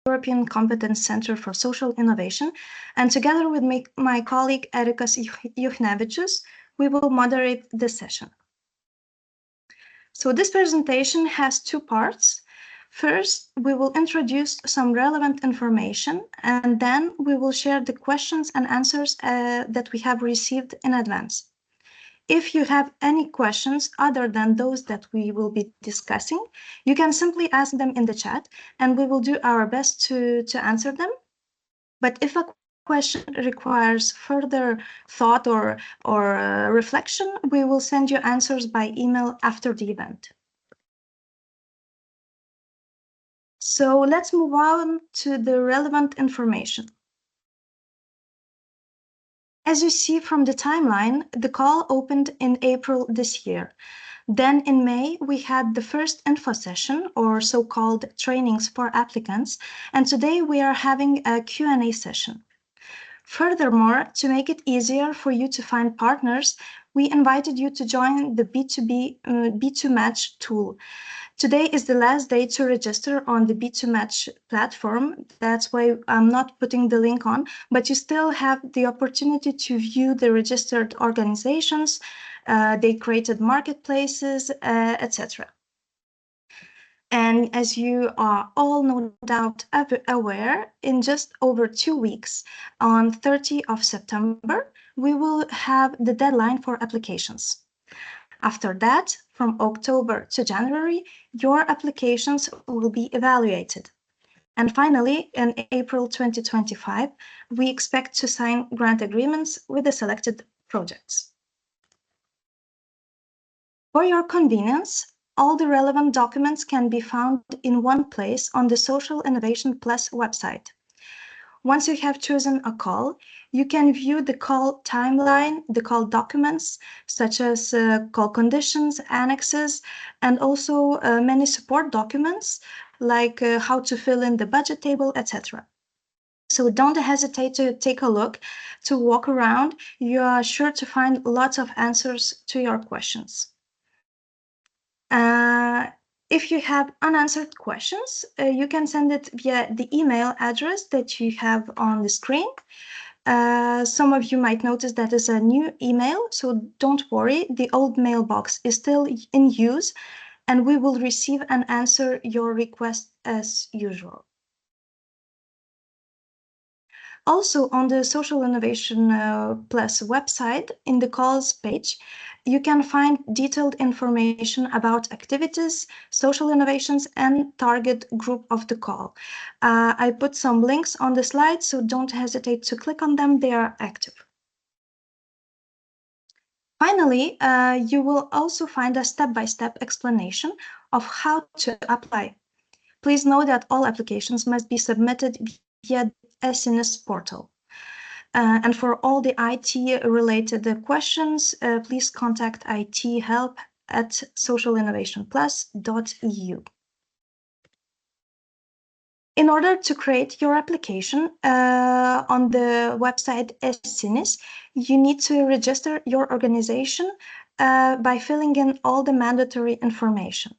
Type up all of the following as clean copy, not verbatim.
European Competence Center for Social Innovation, and together with my colleague Erikas Juchnevičius, we will moderate this session. So this presentation has two parts. First, we will introduce some relevant information, and then we will share the questions and answers that we have received in advance. If you have any questions other than those that we will be discussing, you can simply ask them in the chat, and we will do our best to answer them. But if a question requires further thought or reflection, we will send you answers by email after the event. So let's move on to the relevant information. As you see from the timeline, the call opened in April this year. Then in May, we had the first info session, or so-called trainings for applicants, and today we are having a Q&A session. Furthermore, to make it easier for you to find partners, we invited you to join the B2Match tool. Today is the last day to register on the B2Match platform. That's why I'm not putting the link on, but you still have the opportunity to view the registered organizations, they created marketplaces, etc. And as you are all no doubt aware, in just over 2 weeks, on 30th of September, we will have the deadline for applications. After that, from October to January, your applications will be evaluated. And finally, in April 2025, we expect to sign grant agreements with the selected projects. For your convenience, all the relevant documents can be found in one place on the Social Innovation Plus website. Once you have chosen a call, you can view the call timeline, the call documents, such as call conditions, annexes, and also many support documents, like how to fill in the budget table, etc. So don't hesitate to take a look, to walk around. You are sure to find lots of answers to your questions. If you have unanswered questions, you can send it via the email address that you have on the screen. Some of you might notice that is a new email, so don't worry, the old mailbox is still in use, and we will receive and answer your request as usual. Also, on the Social Innovation Plus website, in the calls page, you can find detailed information about activities, social innovations, and target group of the call. I put some links on the slide, so don't hesitate to click on them. They are active. Finally, you will also find a step-by-step explanation of how to apply. Please know that all applications must be submitted via ESINIS portal. And for all the IT-related questions, please contact ithelp@socialinnovationplus.eu. In order to create your application on the website ESINIS, you need to register your organization by filling in all the mandatory information.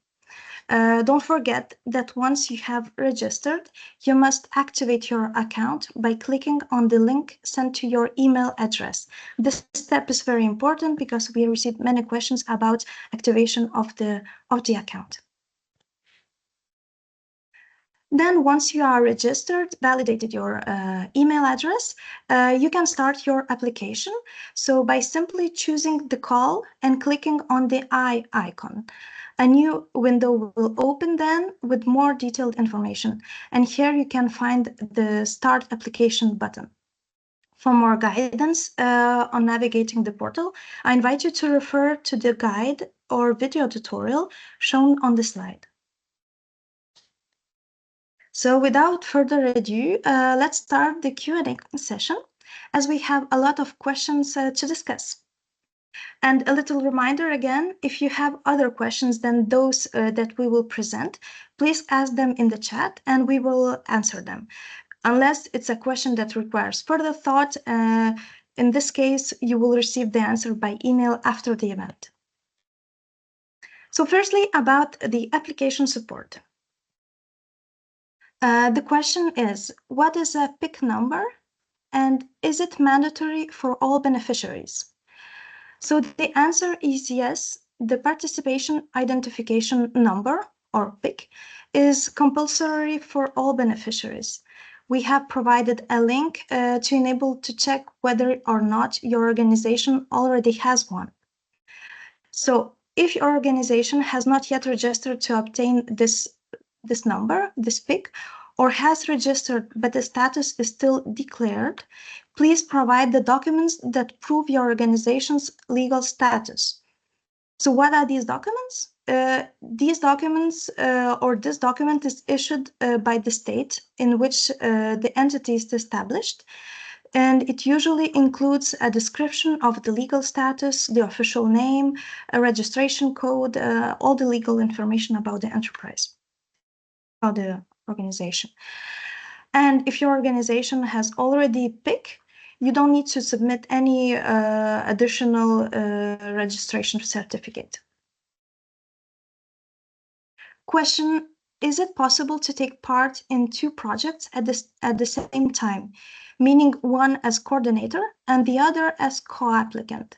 Don't forget that once you have registered, you must activate your account by clicking on the link sent to your email address. This step is very important because we received many questions about activation of the account. Then once you are registered, validated your email address, you can start your application. So by simply choosing the call and clicking on the I icon. A new window will open then with more detailed information. And here you can find the Start Application button. For more guidance on navigating the portal, I invite you to refer to the guide or video tutorial shown on the slide. So without further ado, let's start the Q&A session, as we have a lot of questions to discuss. And a little reminder again, if you have other questions than those that we will present, please ask them in the chat and we will answer them. Unless it's a question that requires further thought, in this case, you will receive the answer by email after the event. So firstly, about the application support. The question is, what is a PIC number and is it mandatory for all beneficiaries? So the answer is yes. The participation identification number, or PIC, is compulsory for all beneficiaries. We have provided a link to enable to check whether or not your organization already has one. So if your organization has not yet registered to obtain this number, this PIC, or has registered but the status is still declared, please provide the documents that prove your organization's legal status. So what are these documents? These documents or this document is issued by the state in which the entity is established, and it usually includes a description of the legal status, the official name, a registration code, all the legal information about the enterprise, about the organization. And if your organization has already PIC, you don't need to submit any additional registration certificate. Question, is it possible to take part in two projects at the same time, meaning one as coordinator and the other as co-applicant?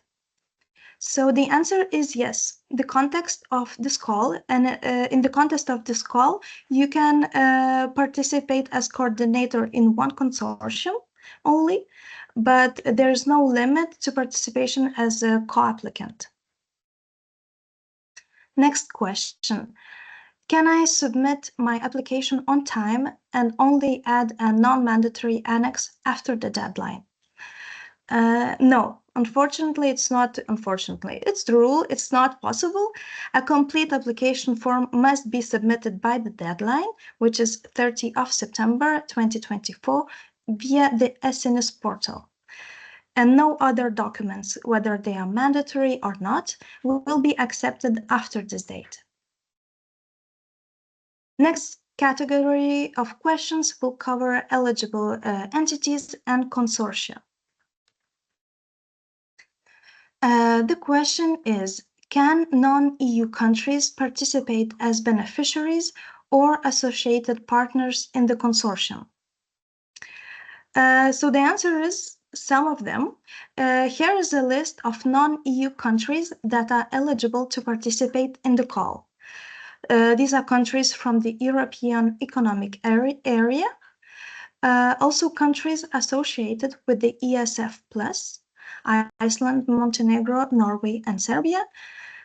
So the answer is yes. The context of this call, and in the context of this call, you can participate as coordinator in one consortium only, but there's no limit to participation as a co-applicant. Next question. Can I submit my application on time and only add a non-mandatory annex after the deadline? No, unfortunately, it's not. Unfortunately, it's the rule. It's not possible. A complete application form must be submitted by the deadline, which is 30 of September 2024, via the SNS portal. And no other documents, whether they are mandatory or not, will be accepted after this date. Next category of questions will cover eligible entities and consortia. The question is, can non-EU countries participate as beneficiaries or associated partners in the consortium? So the answer is some of them. Here is a list of non-EU countries that are eligible to participate in the call. These are countries from the European Economic Area, also countries associated with the ESF+, Iceland, Montenegro, Norway, and Serbia,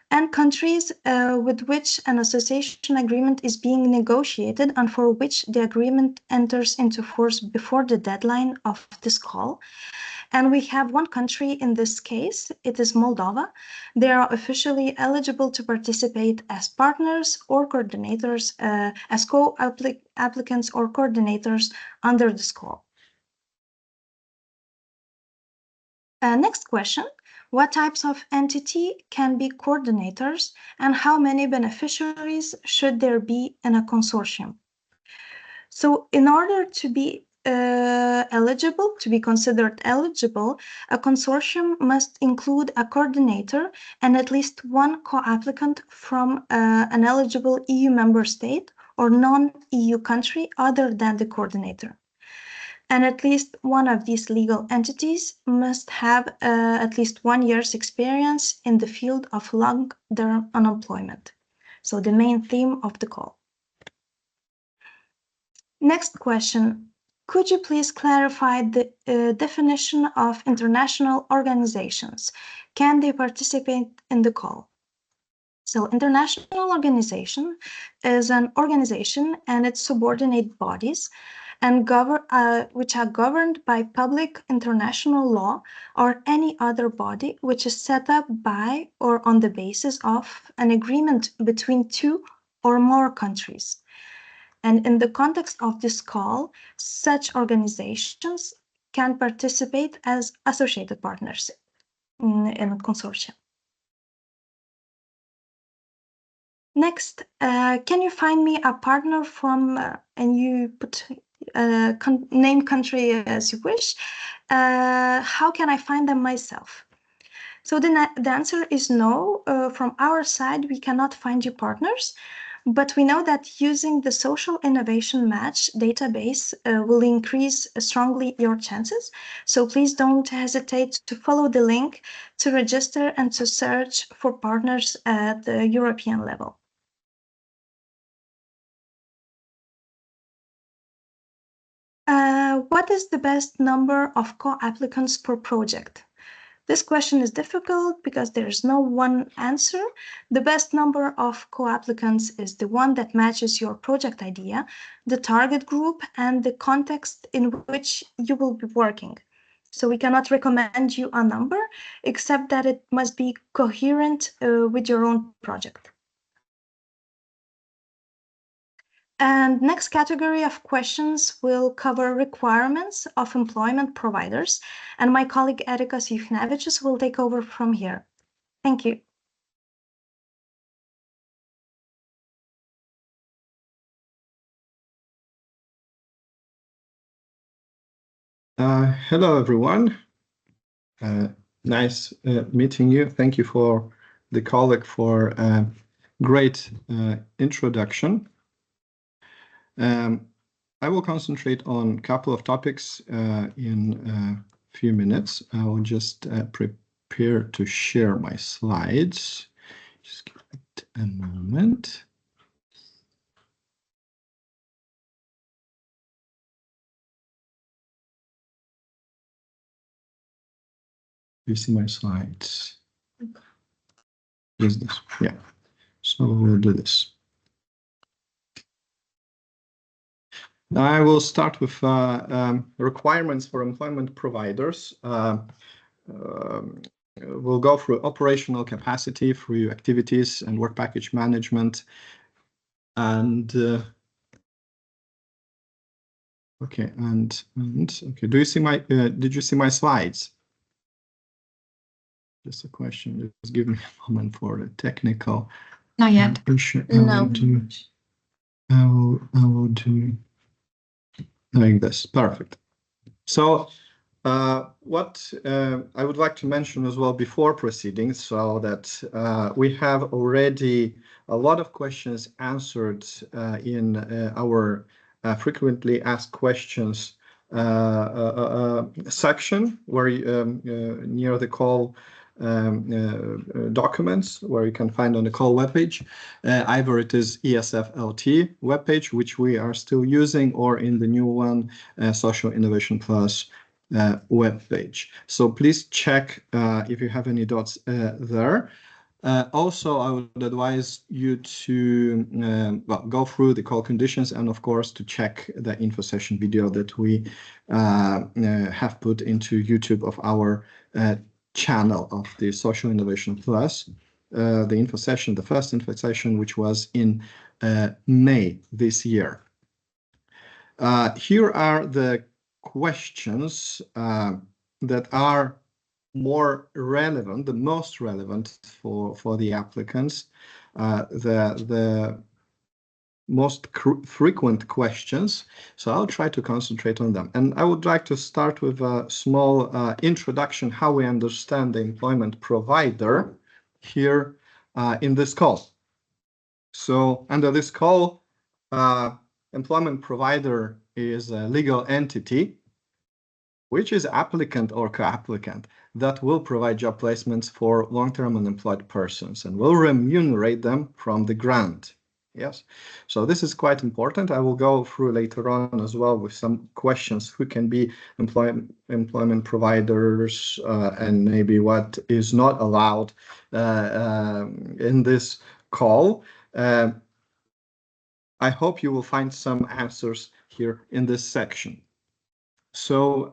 and countries with which an association agreement is being negotiated and for which the agreement enters into force before the deadline of this call. And we have one country in this case, it is Moldova. They are officially eligible to participate as partners or coordinators, as co-applicants or coordinators under this call. Next question, what types of entity can be coordinators and how many beneficiaries should there be in a consortium? So in order to be eligible, to be considered eligible, a consortium must include a coordinator and at least one co-applicant from an eligible EU member state or non-EU country other than the coordinator. And at least one of these legal entities must have at least 1 year's experience in the field of long-term unemployment. So the main theme of the call. Next question. Could you please clarify the definition of international organizations? Can they participate in the call? So international organization is an organization and its subordinate bodies and which are governed by public international law or any other body which is set up by or on the basis of an agreement between two or more countries. And in the context of this call, such organizations can participate as associated partners in a consortium. Next, can you find me a partner from, and you put name country as you wish, how can I find them myself? So the answer is no. From our side, we cannot find you partners, But we know that using the Social Innovation Match database will increase strongly your chances. So please don't hesitate to follow the link to register and to search for partners at the European level. What is the best number of co-applicants per project? This question is difficult because there's no one answer. The best number of co-applicants is the one that matches your project idea, the target group, and the context in which you will be working. So we cannot recommend you a number, except that it must be coherent with your own project. And next category of questions will cover requirements of employment providers, and my colleague Erika Sifnavicius will take over from here. Thank you. Hello, everyone. Nice meeting you. Thank you for the colleague for a great introduction. I will concentrate on a couple of topics in a few minutes. I will just prepare to share my slides. Just give it a moment. You see my slides? Is this? Yeah. So we'll do this. I will start with requirements for employment providers. We'll go through operational capacity, through activities and work package management. And okay, okay. Do you see my? Did you see my slides? Just a question. Just give me a moment for the technical. Not yet. No. I will do like this. Perfect. So what I would like to mention as well before proceeding, so that we have already a lot of questions answered in our frequently asked questions section, where near the call documents, where you can find on the call webpage. Either it is ESF-LT webpage, which we are still using, or in the new one, Social Innovation Plus webpage. So please check if you have any dots there. Also, I would advise you to well, go through the call conditions, and of course to check the info session video that we have put into YouTube of our channel of the Social Innovation Plus. The info session, the first info session, which was in May this year. Here are the questions that are more relevant, the most relevant for the applicants, the most frequent questions. So I'll try to concentrate on them. And I would like to start with a small introduction, how we understand the employment provider here in this call. So under this call, employment provider is a legal entity, which is applicant or co-applicant, that will provide job placements for long-term unemployed persons and will remunerate them from the grant. Yes, so this is quite important. I will go through later on as well with some questions who can be employment providers and maybe what is not allowed in this call. I hope you will find some answers here in this section. So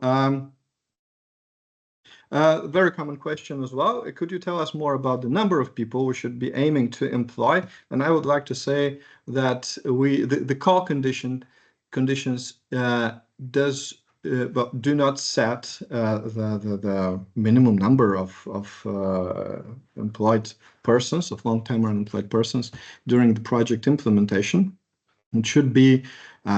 very common question as well. Could you tell us more about the number of people we should be aiming to employ? And I would like to say that the call conditions do not set the minimum number of employed persons, of long-term unemployed persons during the project implementation. It should be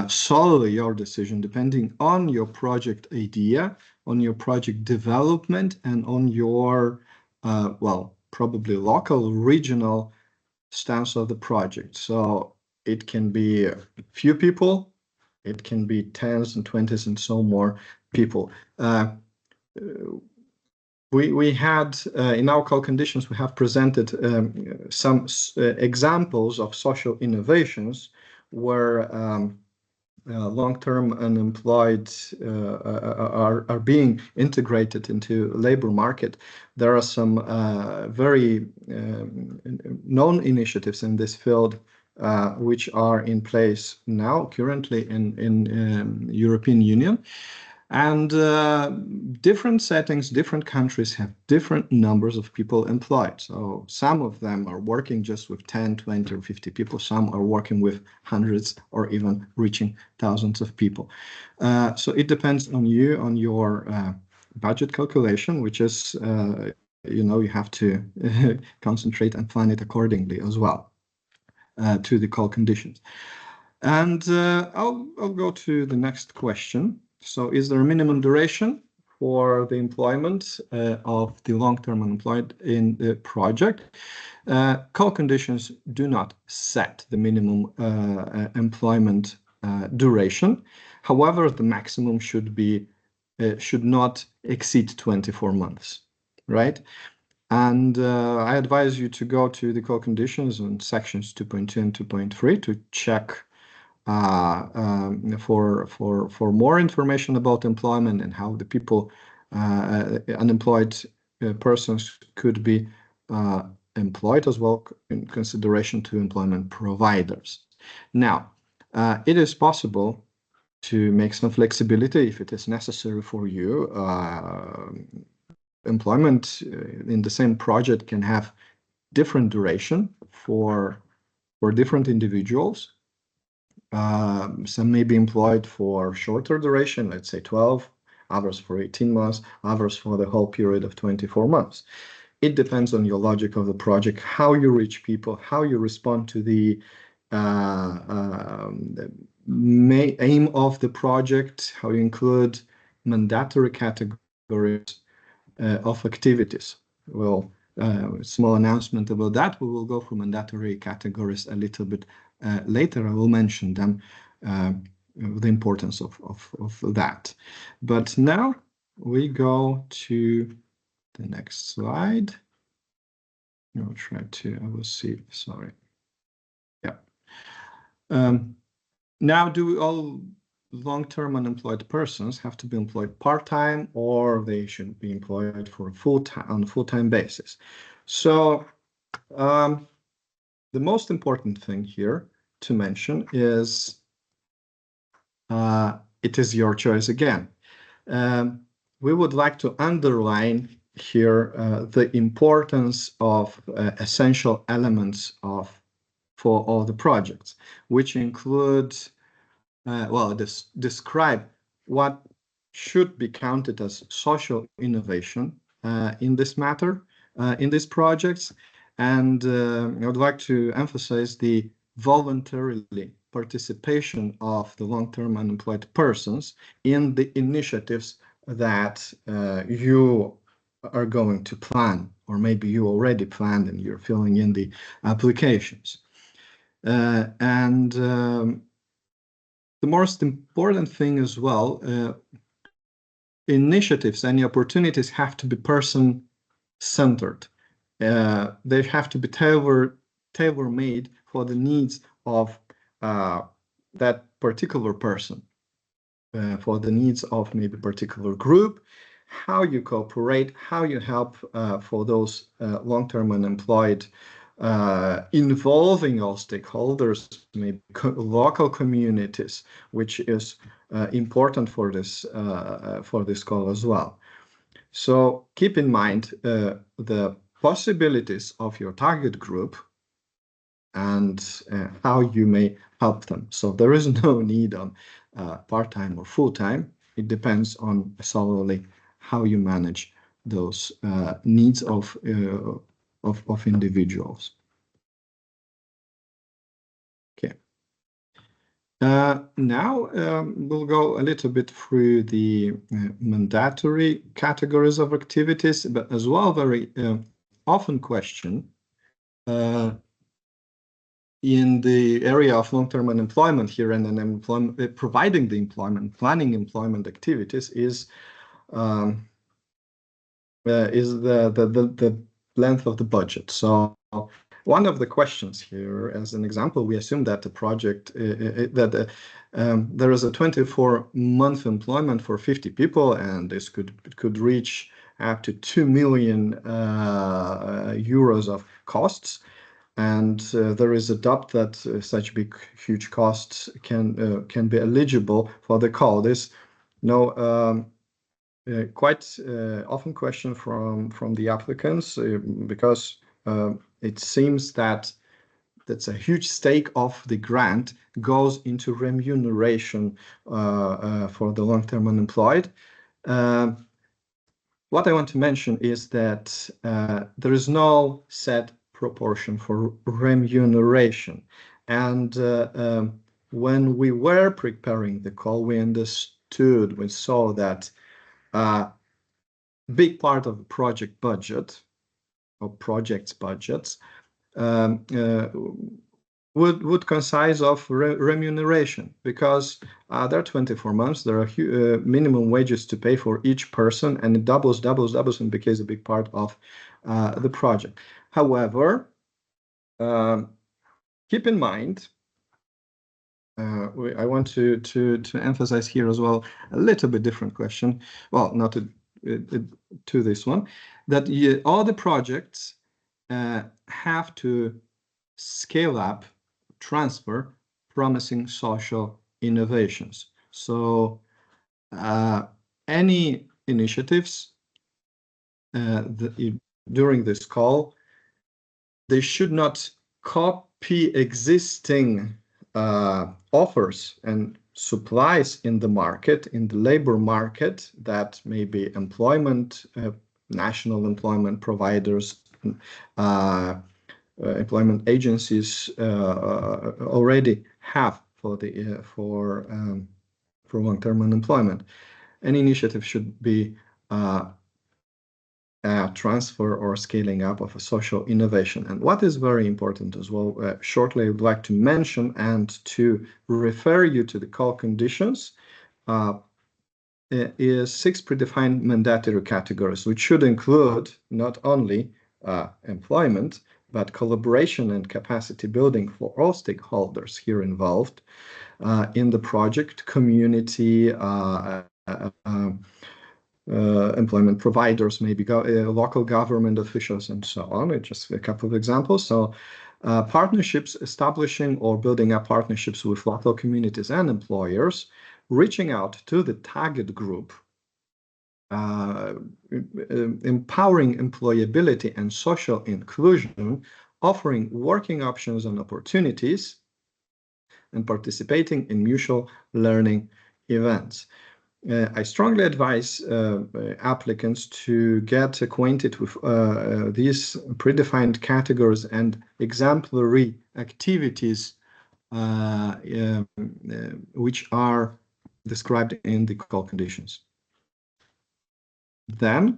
solely your decision, depending on your project idea, on your project development, and on your, well, probably local, regional stance of the project. So it can be a few people, it can be tens and twenties and so more people. We had, in our call conditions, we have presented some examples of social innovations where long-term unemployed are being integrated into labor market. There are some very known initiatives in this field which are in place now, currently in European Union. And different settings, different countries have different numbers of people employed. So some of them are working just with 10, 20, or 50 people. Some are working with hundreds or even reaching thousands of people. So it depends on you, on your budget calculation, which is, you have to concentrate and plan it accordingly as well to the call conditions. And I'll go to the next question. So is there a minimum duration for the employment of the long-term unemployed in the project? Call conditions do not set the minimum employment duration. However, the maximum should not exceed 24 months, right? And I advise you to go to the call conditions on sections 2.2 and 2.3 to check for more information about employment and how the people, unemployed persons could be employed as well in consideration to employment providers. Now, it is possible to make some flexibility if it is necessary for you. Employment in the same project can have different duration for different individuals. Some may be employed for shorter duration, let's say 12, others for 18 months, others for the whole period of 24 months. It depends on your logic of the project, how you reach people, how you respond to the aim of the project, how you include mandatory categories of activities. Well, small announcement about that. We will go through mandatory categories a little bit later. I will mention them, the importance of that. But now we go to the next slide. I'll try to, I will see, sorry. Yeah. Now, do all long-term unemployed persons have to be employed part-time, or they should be employed for on a full-time basis? So the most important thing here to mention is it is your choice again. We would like to underline here the importance of essential elements for all the projects, which include describe what should be counted as social innovation in this matter, in these projects. And I would like to emphasize the voluntarily participation of the long-term unemployed persons in the initiatives that you are going to plan, or maybe you already planned and you're filling in the applications. The most important thing as well, initiatives and opportunities have to be person-centered. They have to be tailor-made for the needs of that particular person, for the needs of maybe a particular group, how you cooperate, how you help for those long-term unemployed, involving all stakeholders, maybe local communities, which is important for this call as well. So keep in mind the possibilities of your target group and how you may help them. So there is no need on part-time or full-time. It depends on solely how you manage those needs of individuals. Okay. Now we'll go a little bit through the mandatory categories of activities, but as well very often question in the area of long-term unemployment here and employment, providing the employment, planning employment activities is the length of the budget. So one of the questions here, as an example, we assume that the project there is a 24-month employment for 50 people, and this could reach up to 2 million euros of costs. And there is a doubt that such huge costs can be eligible for the call. This quite often question from the applicants because it seems that that's a huge stake of the grant goes into remuneration for the long-term unemployed. What I want to mention is that there is no set proportion for remuneration. And when we were preparing the call, we saw that big part of the project budget or projects budgets would consist of remuneration, because there are 24 months, there are minimum wages to pay for each person, and it doubles and becomes a big part of the project. However, keep in mind, I want to emphasize here as well a little bit different question. Well, not to this one, that all the projects have to scale up, transfer promising social innovations. So any initiatives during this call, they should not copy existing offers and supplies in the market, in the labor market, that may be employment, national employment providers, employment agencies already have for long-term unemployment. Any initiative should be transfer or scaling up of a social innovation. And what is very important as well, shortly I would like to mention and to refer you to the call conditions, is 6 predefined mandatory categories, which should include not only employment, but collaboration and capacity building for all stakeholders here involved in the project, community, employment providers, maybe local government officials, and so on. It's just a couple of examples. So partnerships, establishing or building up partnerships with local communities and employers, reaching out to the target group, empowering employability and social inclusion, offering working options and opportunities, and participating in mutual learning events. I strongly advise applicants to get acquainted with these predefined categories and exemplary activities which are described in the call conditions. Then,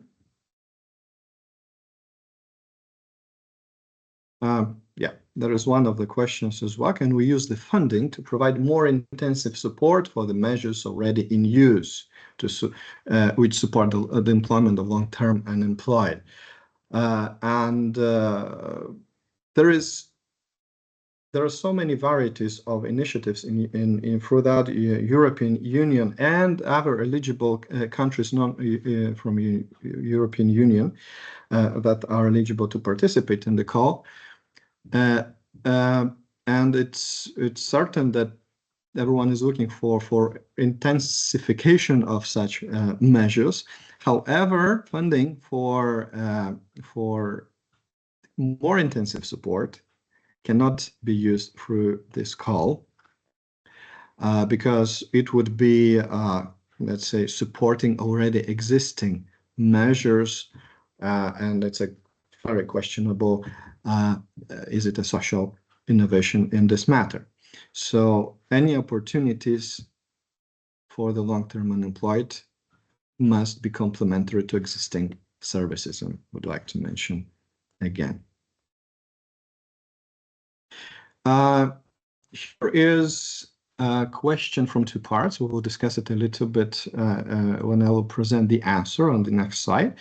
there is one of the questions as well. Can we use the funding to provide more intensive support for the measures already in use which support the employment of long-term unemployed? There are so many varieties of initiatives throughout the European Union and other eligible countries from European Union that are eligible to participate in the call. And it's certain that everyone is looking for intensification of such measures. However, funding for more intensive support cannot be used through this call because it would be, let's say, supporting already existing measures, and it's a very questionable. Is it a social innovation in this matter? So any opportunities for the long-term unemployed must be complementary to existing services, and would like to mention again. Here is a question from two parts. We will discuss it a little bit when I will present the answer on the next slide.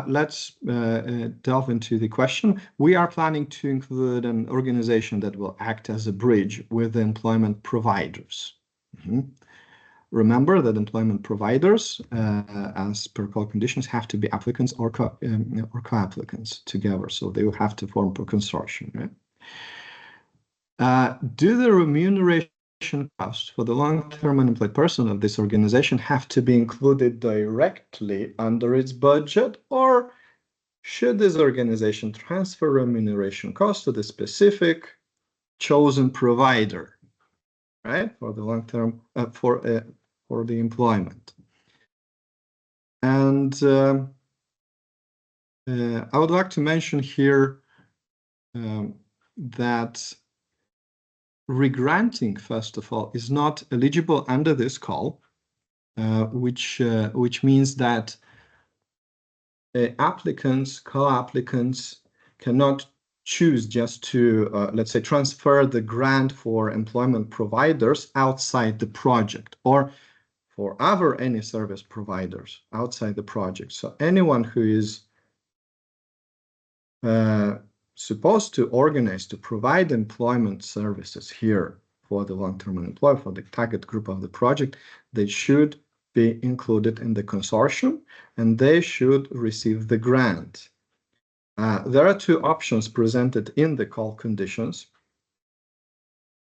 Let's delve into the question. We are planning to include an organization that will act as a bridge with the employment providers. Remember that employment providers, as per call conditions, have to be applicants or co-applicants together. So they will have to form a consortium, right? Do the remuneration costs for the long-term unemployed person of this organization have to be included directly under its budget, or should this organization transfer remuneration costs to the specific chosen provider, right, for the long-term for the employment? And I would like to mention here that regranting, first of all, is not eligible under this call, which means that applicants, co-applicants cannot choose just to, let's say, transfer the grant for employment providers outside the project or for any service providers outside the project. So anyone who is supposed to organize, to provide employment services here for the long-term unemployed, for the target group of the project, they should be included in the consortium and they should receive the grant. There are two options presented in the call conditions.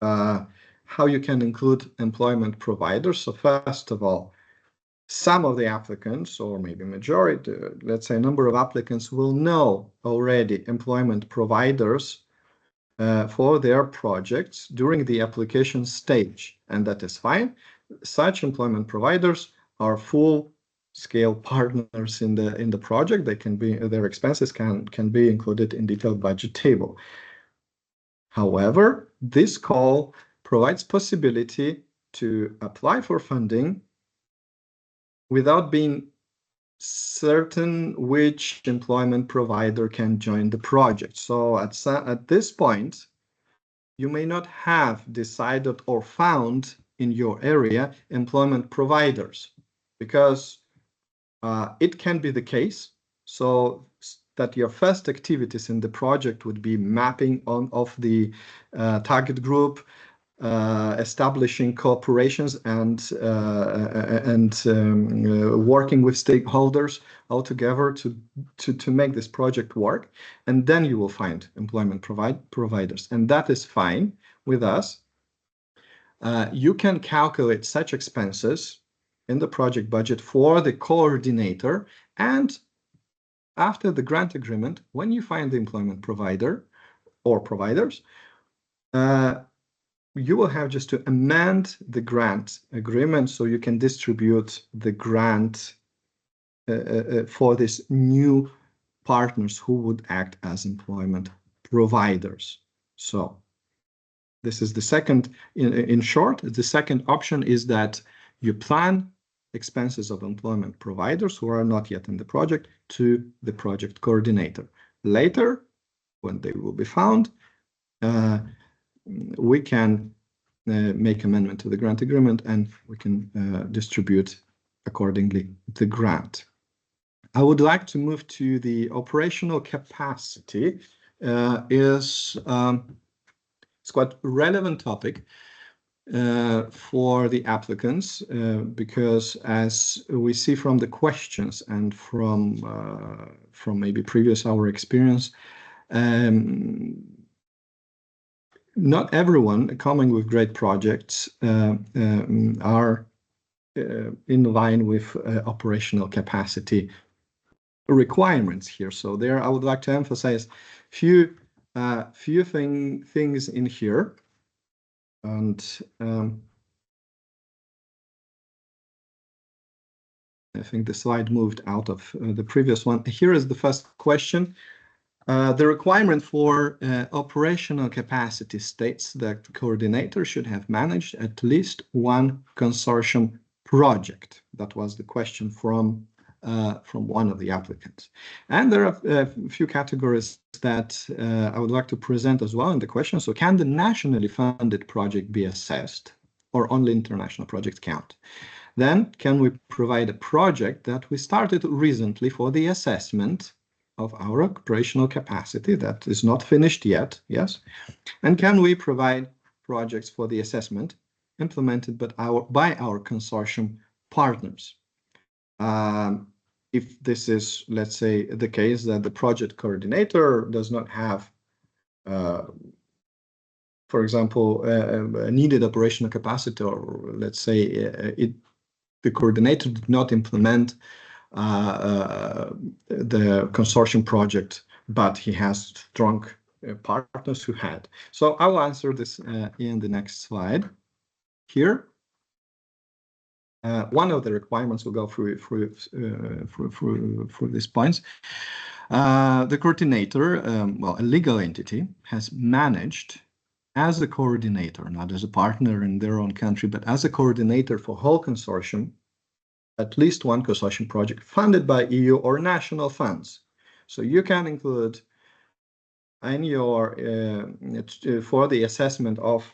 How you can include employment providers. So first of all, some of the applicants, or maybe majority, let's say a number of applicants, will know already employment providers for their projects during the application stage, and that is fine. Such employment providers are full-scale partners in the project. They can be, their expenses can be included in detailed budget table. However, this call provides possibility to apply for funding without being certain which employment provider can join the project. So at this point, you may not have decided or found in your area employment providers, because it can be the case so that your first activities in the project would be mapping of the target group, establishing cooperations and working with stakeholders all together to make this project work, and then you will find employment providers, and that is fine with us. You can calculate such expenses in the project budget for the coordinator, and after the grant agreement, when you find the employment provider or providers, you will have just to amend the grant agreement so you can distribute the grant for these new partners who would act as employment providers. So this is the second, in short, the second option is that you plan expenses of employment providers who are not yet in the project to the project coordinator. Later, when they will be found, we can make amendment to the grant agreement and we can distribute accordingly the grant. I would like to move to the operational capacity. It's quite a relevant topic for the applicants because, as we see from the questions and from maybe previous our experience, not everyone coming with great projects are in line with operational capacity requirements here. So there, I would like to emphasize few things in here, and I think the slide moved out of the previous one. Here is the first question. The requirement for operational capacity states that the coordinator should have managed at least one consortium project. That was the question from from one of the applicants. And there are a few categories that I would like to present as well in the question. So can the nationally funded project be assessed, or only international projects count? Then can we provide a project that we started recently for the assessment of our operational capacity that is not finished yet? Yes. And can we provide projects for the assessment implemented by our consortium partners? If this is, let's say, the case that the project coordinator does not have, for example, a needed operational capacity, or let's say the coordinator did not implement the consortium project, but he has strong partners who had. So I will answer this in the next slide. Here, one of the requirements, we'll go through these points. The coordinator, well, a legal entity, has managed as a coordinator, not as a partner in their own country, but as a coordinator for whole consortium, at least one consortium project funded by EU or national funds. So you can include in your for the assessment of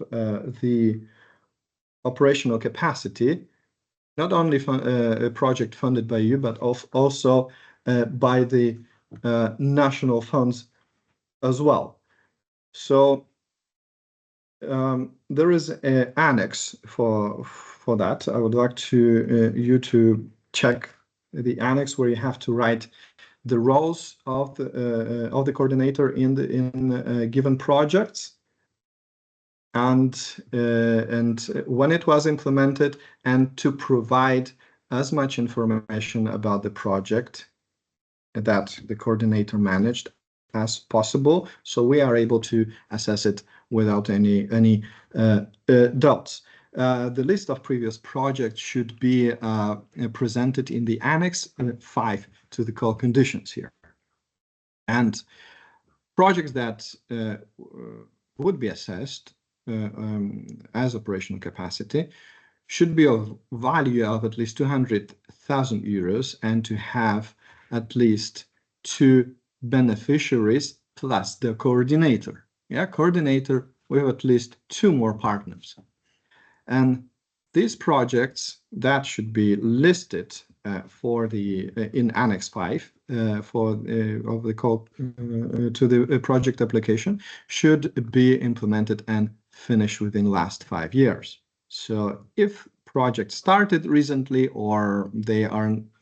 the operational capacity, not only a project funded by you, but also by the national funds as well. So there is an annex for that. I would like to you to check the annex where you have to write the roles of the coordinator in given projects, and when it was implemented, and to provide as much information about the project that the coordinator managed as possible, so we are able to assess it without any doubts. The list of previous projects should be presented in the Annex 5 to the call conditions here. And projects that would be assessed as operational capacity should be of value of at least 200,000 euros and to have at least 2 beneficiaries plus the coordinator. Yeah, coordinator with at least 2 more partners. And these projects that should be listed for the in Annex 5 for of the call to the project application should be implemented and finished within the last 5 years. So if project started recently, or they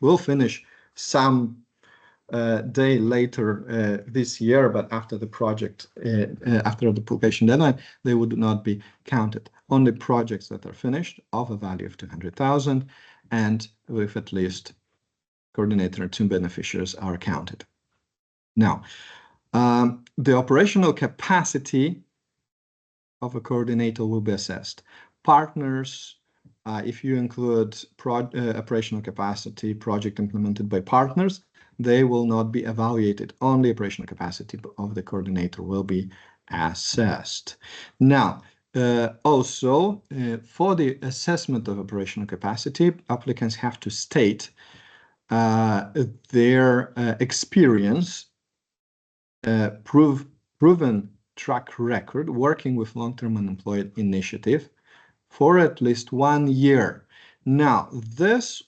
will finish some day later this year, but after the project, after the application deadline, they would not be counted. Only projects that are finished of a value of 200,000 and with at least coordinator and 2 beneficiaries are counted. Now, the operational capacity of a coordinator will be assessed. Partners, if you include operational capacity project implemented by partners, they will not be evaluated. Only operational capacity of the coordinator will be assessed. Now, also, for the assessment of operational capacity, applicants have to state their experience, proven track record working with long-term unemployed initiative for at least 1 year. Now, this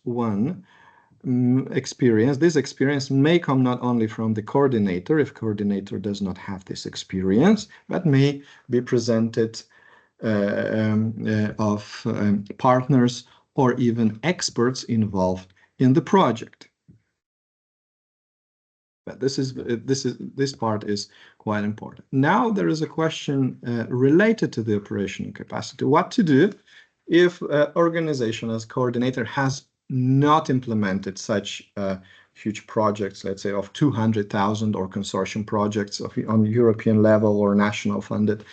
experience may come not only from the coordinator, if coordinator does not have this experience, but may be presented of partners or even experts involved in the project. But this part is quite important. Now there is a question related to the operational capacity. What to do if organization as coordinator has not implemented such huge projects, let's say of 200,000 or consortium projects on European level or national funded,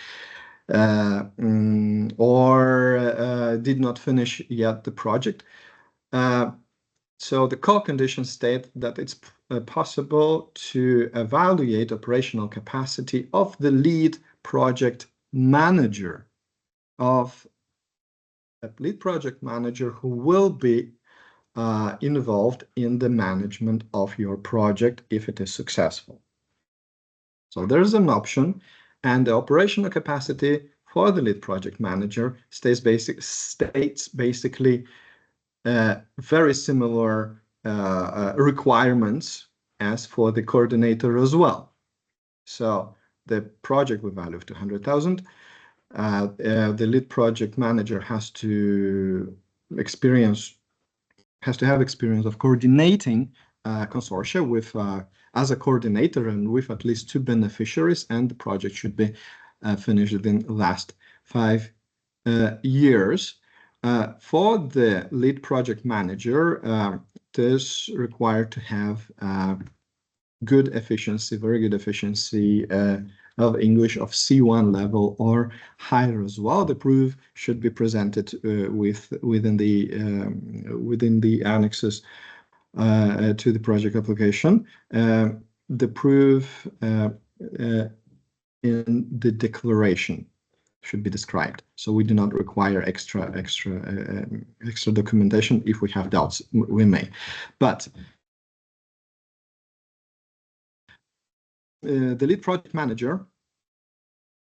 or did not finish yet the project. So the call conditions state that it's possible to evaluate operational capacity of the lead project manager, who will be involved in the management of your project if it is successful. So there's an option, and the operational capacity for the lead project manager states basically very similar requirements as for the coordinator as well. So the project with value of 200,000, the lead project manager has to have experience of coordinating consortia with as a coordinator and with at least 2 beneficiaries, and the project should be finished within the last 5 years. For the lead project manager, it is required to have good efficiency, very good efficiency of English of C1 level or higher as well. The proof should be presented within the annexes to the project application. The proof in the declaration should be described. So we do not require extra documentation. If we have doubts, we may. But the lead project manager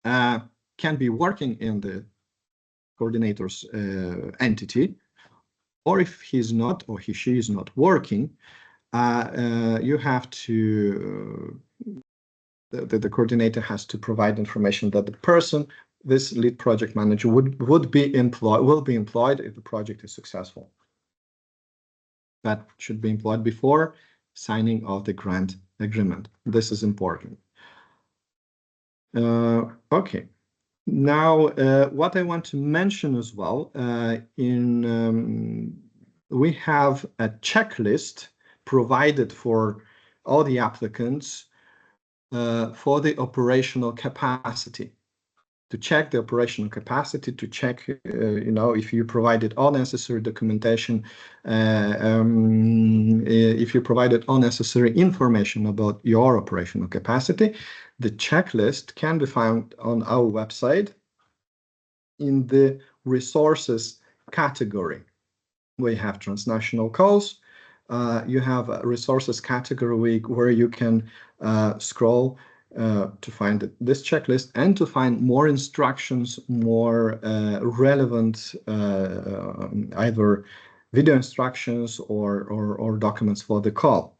can be working in the coordinator's entity, or if he's not, or she is not working, you have to, the coordinator has to provide information that the person, this lead project manager, will be employed if the project is successful. That should be employed before signing of the grant agreement. This is important. Okay. Now, what I want to mention as well, we have a checklist provided for all the applicants for the operational capacity. To check the operational capacity, to check, if you provided all necessary documentation, if you provided all necessary information about your operational capacity. The checklist can be found on our website in the resources category. We have transnational calls. You have a resources category where you can scroll to find this checklist and to find more instructions, more relevant either video instructions or documents for the call.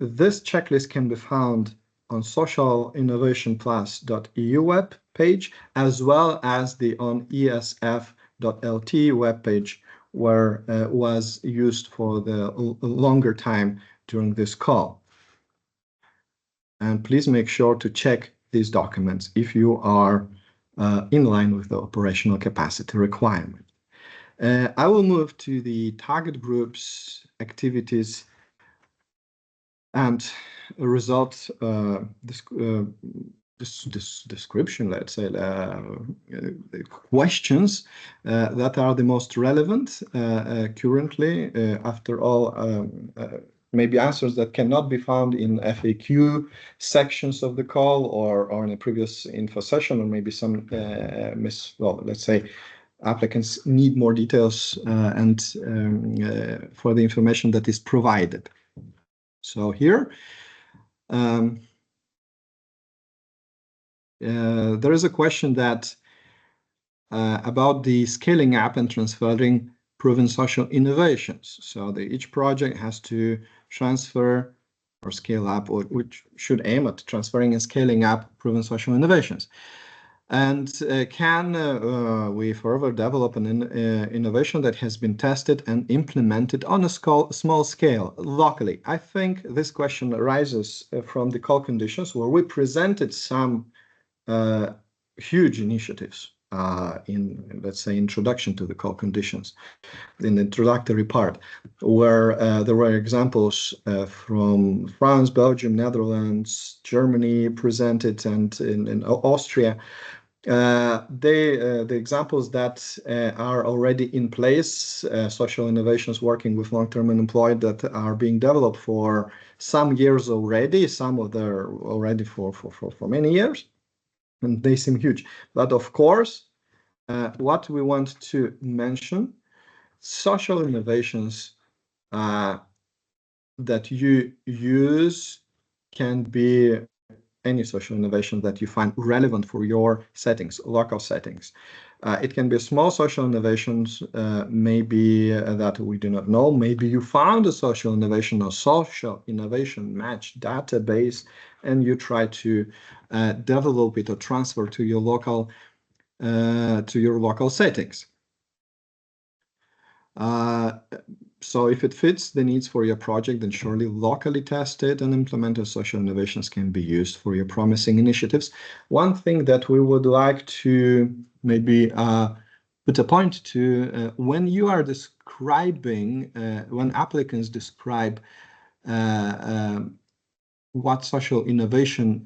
This checklist can be found on socialinnovationplus.eu web page, as well as on esf.lt web page, where was used for the longer time during this call. And please make sure to check these documents if you are in line with the operational capacity requirement. I will move to the target groups, activities, and results description, let's say, questions that are the most relevant currently. After all, maybe answers that cannot be found in FAQ sections of the call or in a previous info session, or maybe some let's say applicants need more details and for the information that is provided. So here there is a question that about the scaling up and transferring proven social innovations. So each project has to transfer or scale up, or which should aim at transferring and scaling up proven social innovations. And can we further develop an innovation that has been tested and implemented on a small scale locally? I think this question arises from the call conditions, where we presented some huge initiatives in, let's say, introduction to the call conditions, in the introductory part, where there were examples from France, Belgium, Netherlands, Germany presented, and in Austria. The examples that are already in place, social innovations working with long-term unemployed, that are being developed for some years already, some of them already for many years, and they seem huge. But of course, what we want to mention social innovations that you use can be any social innovation that you find relevant for your settings, local settings. It can be small social innovations, maybe that we do not know. Maybe you found a social innovation or social innovation match database, and you try to develop it or transfer to your local settings. So if it fits the needs for your project, then surely locally tested and implemented social innovations can be used for your promising initiatives. One thing that we would like to maybe put a point to, when you are describing, when applicants describe what social innovation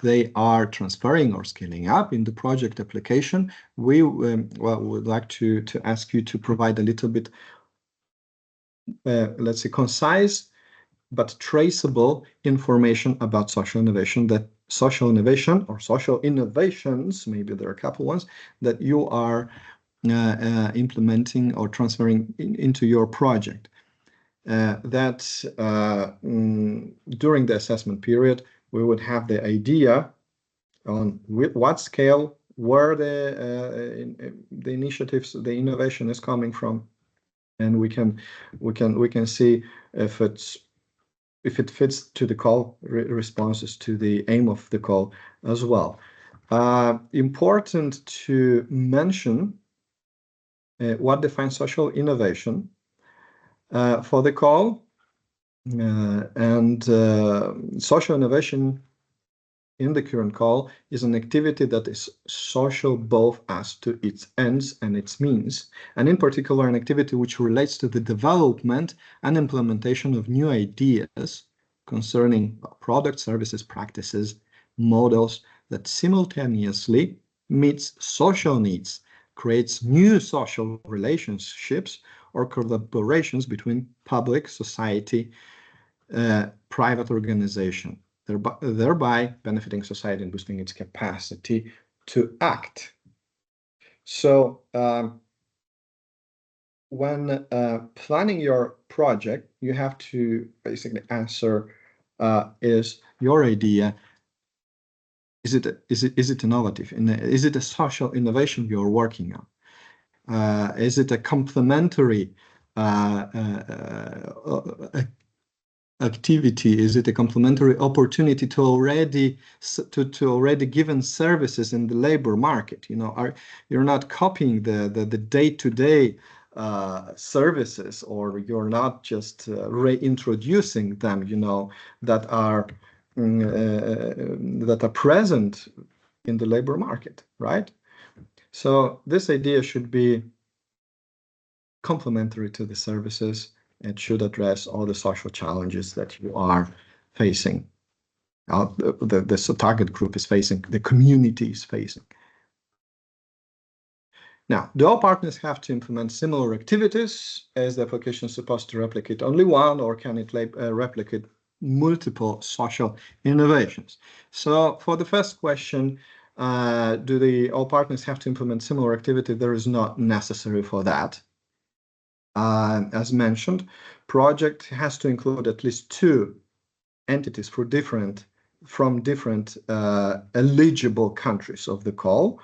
they are transferring or scaling up in the project application, we would like to ask you to provide a little bit, let's say, concise but traceable information about social innovation, that social innovation or social innovations, maybe there are a couple ones, that you are implementing or transferring into your project. During the assessment period, we would have the idea on what scale, where the initiatives, the innovation is coming from, and we can see if it fits to the call responses to the aim of the call as well. Important to mention what defines social innovation for the call, and social innovation in the current call is an activity that is social both as to its ends and its means, and in particular an activity which relates to the development and implementation of new ideas concerning products, services, practices, models that simultaneously meets social needs, creates new social relationships or collaborations between public, society, private organization, thereby benefiting society and boosting its capacity to act. So when planning your project, you have to basically answer, is your idea, is it innovative? Is it a social innovation you're working on? Is it a complementary activity? Is it a complementary opportunity to already given services in the labor market? You know, you're not copying the day-to-day services, or you're not just reintroducing them, you know, that are present in the labor market, right? So this idea should be complementary to the services. It should address all the social challenges that you are facing, the target group is facing, the community is facing. Now, do all partners have to implement similar activities? Is the application supposed to replicate only one, or can it replicate multiple social innovations? So for the first question, do all partners have to implement similar activity? There is not necessary for that. As mentioned, project has to include at least 2 entities from different eligible countries of the call.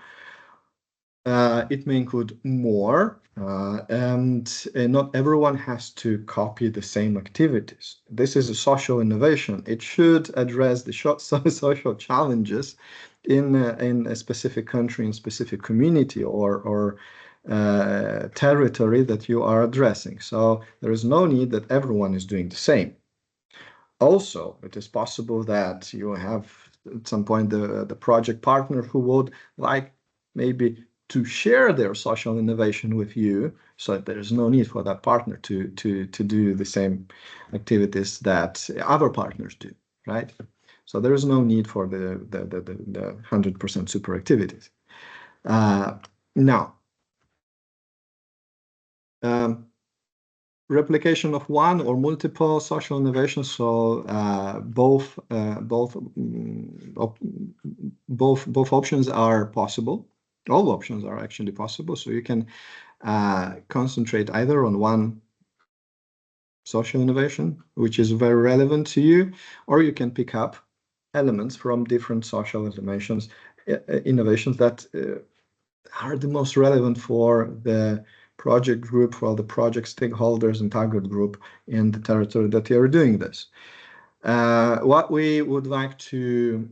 It may include more, and not everyone has to copy the same activities. This is a social innovation. It should address the social challenges in a specific country, in specific community, or territory that you are addressing. So there is no need that everyone is doing the same. Also, it is possible that you have at some point the project partner who would like maybe to share their social innovation with you, so there is no need for that partner to do the same activities that other partners do, right? So there is no need for the 100% super activities. Now, replication of one or multiple social innovations. So both options are possible. All options are actually possible. So you can concentrate either on one social innovation, which is very relevant to you, or you can pick up elements from different social innovations that are the most relevant for the project group, for the project stakeholders and target group in the territory that you are doing this. What we would like to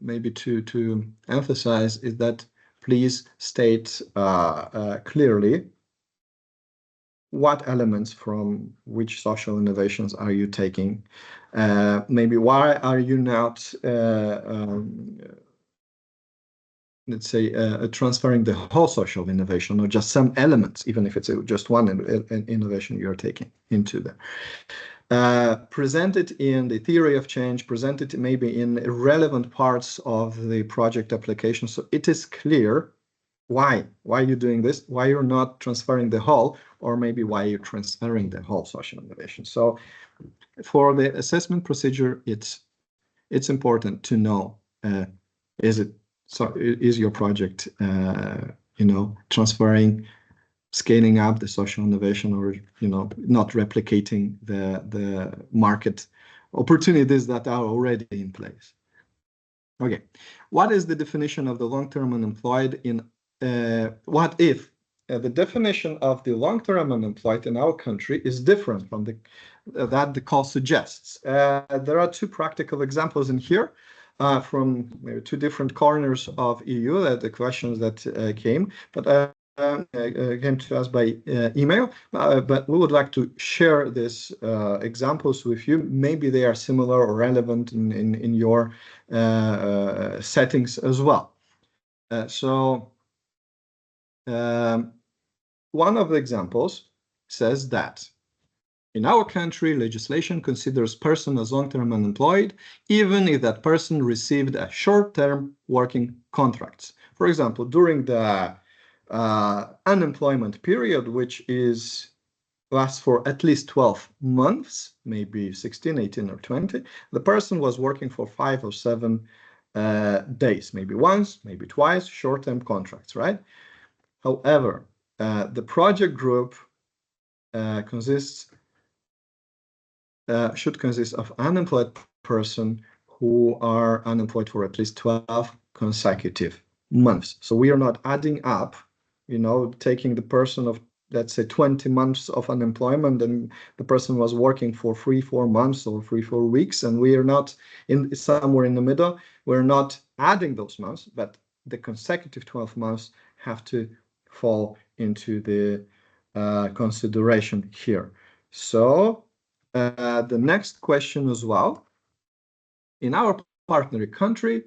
maybe to emphasize is that please state clearly what elements from which social innovations are you taking. Maybe why are you not let's say, transferring the whole social innovation or just some elements, even if it's just one innovation you're taking into there. Present it in the theory of change, present it maybe in relevant parts of the project application, so it is clear why you're doing this, why you're not transferring the whole, or maybe why you're transferring the whole social innovation. So for the assessment procedure, it's important to know, is your project, transferring, scaling up the social innovation, or, not replicating the market opportunities that are already in place. Okay, what is the definition of the long-term unemployed in, what if the definition of the long-term unemployed in our country is different from that the call suggests? There are two practical examples in here. From maybe two different corners of EU, the questions that came, but came to us by email. But we would like to share these examples with you. Maybe they are similar or relevant in your settings as well. One of the examples says that in our country, legislation considers person as long-term unemployed, even if that person received a short-term working contracts. For example, during the unemployment period, which lasts for at least 12 months, maybe 16, 18, or 20, the person was working for 5 or 7 days, maybe once, maybe twice, short-term contracts, right? However, the project group should consist of unemployed person who are unemployed for at least 12 consecutive months. So we are not adding up, taking the person of, let's say, 20 months of unemployment, and the person was working for 3-4 months or 3-4 weeks, and we are not somewhere in the middle. We're not adding those months, but the consecutive 12 months have to fall into the consideration here. So the next question as well. In our partner country's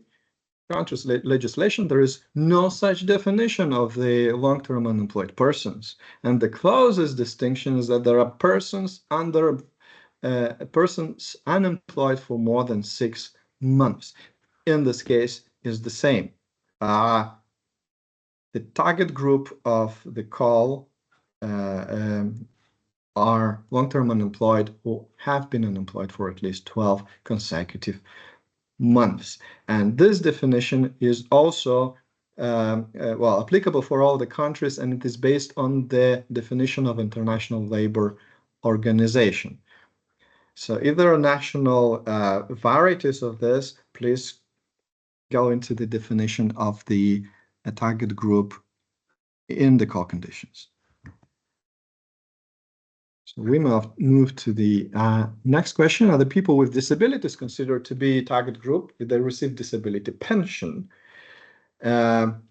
legislation, there is no such definition of the long-term unemployed persons. And the closest distinction is that there are persons unemployed for more than 6 months. In this case, is the same. The target group of the call are long-term unemployed who have been unemployed for at least 12 consecutive months. And this definition is also applicable for all the countries, and it is based on the definition of International Labour Organization. So if there are national varieties of this, please go into the definition of the target group in the call conditions. So we move to the next question. Are the people with disabilities considered to be target group if they receive disability pension? And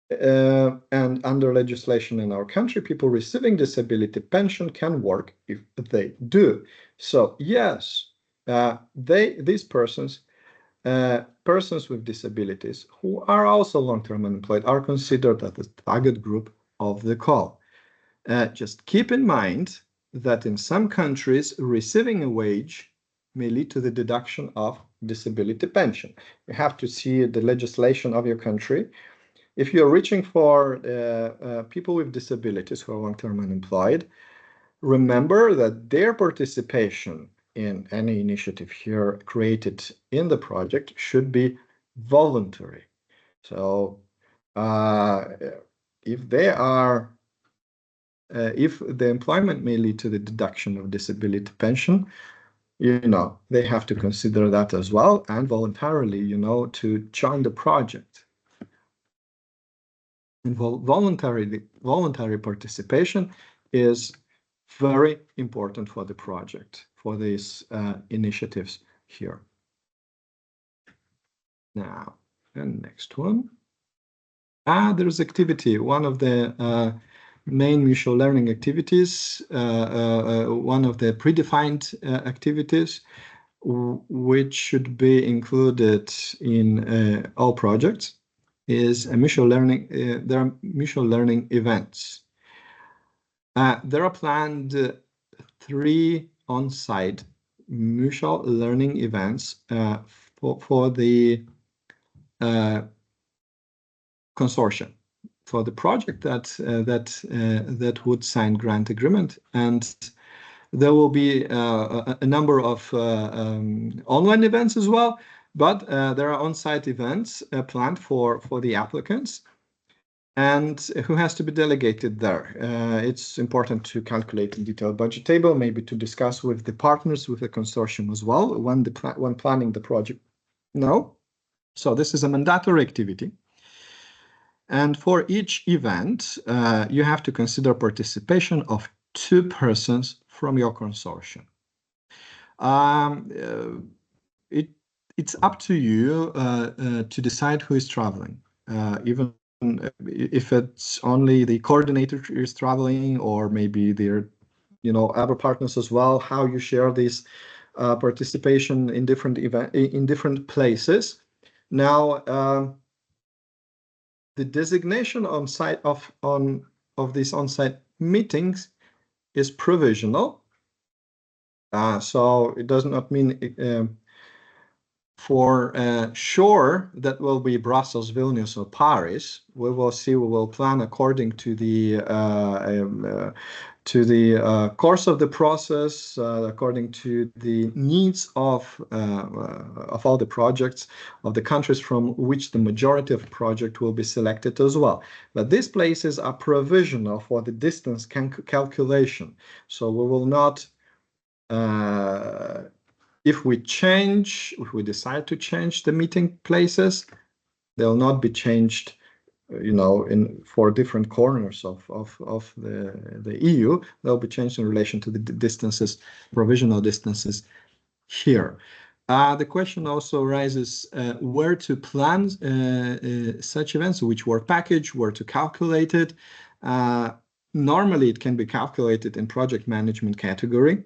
under legislation in our country, people receiving disability pension can work if they do. So yes, these persons with disabilities who are also long-term unemployed are considered as the target group of the call. Just keep in mind that in some countries, receiving a wage may lead to the deduction of disability pension. You have to see the legislation of your country. If you're reaching for people with disabilities who are long-term unemployed, remember that their participation in any initiative here created in the project should be voluntary. So if they are if the employment may lead to the deduction of disability pension, they have to consider that as well, and voluntarily, to join the project. And voluntary participation is very important for the project, for these initiatives here. Now, and next one. There's activity, one of the main mutual learning activities, one of the predefined activities, which should be included in all projects, is a mutual learning. There are mutual learning events. There are planned 3 on-site mutual learning events for the consortium, for the project that would sign grant agreement, and there will be a number of online events as well, but there are on-site events planned for the applicants, and who has to be delegated there. It's important to calculate in detail budget table, maybe to discuss with the partners, with the consortium as well, when planning the project. No, so this is a mandatory activity. And for each event, you have to consider participation of 2 persons from your consortium. It's up to you to decide who is traveling, even if it's only the coordinator is traveling, or maybe there, other partners as well, how you share this participation in different places. Now, the designation of these on-site meetings is provisional, so it does not mean for sure that will be Brussels, Vilnius, or Paris. We will see. We will plan according to the course of the process, according to the needs of all the projects, of the countries from which the majority of project will be selected as well. But these places are provisional for the distance calculation. So we will not, if we decide to change the meeting places, they'll not be changed in 4 different corners of the EU. They'll be changed in relation to the distances, provisional distances here. The question also arises where to plan such events, which work package, where to calculate it. Normally, it can be calculated in project management category.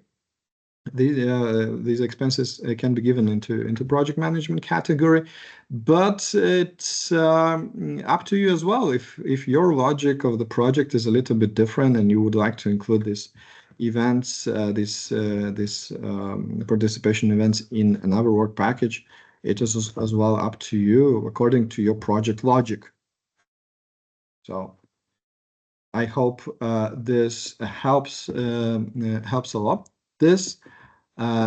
These expenses can be given into project management category, but it's up to you as well. If your logic of the project is a little bit different and you would like to include these events, this participation events in another work package, it is as well up to you according to your project logic. So I hope this helps a lot. This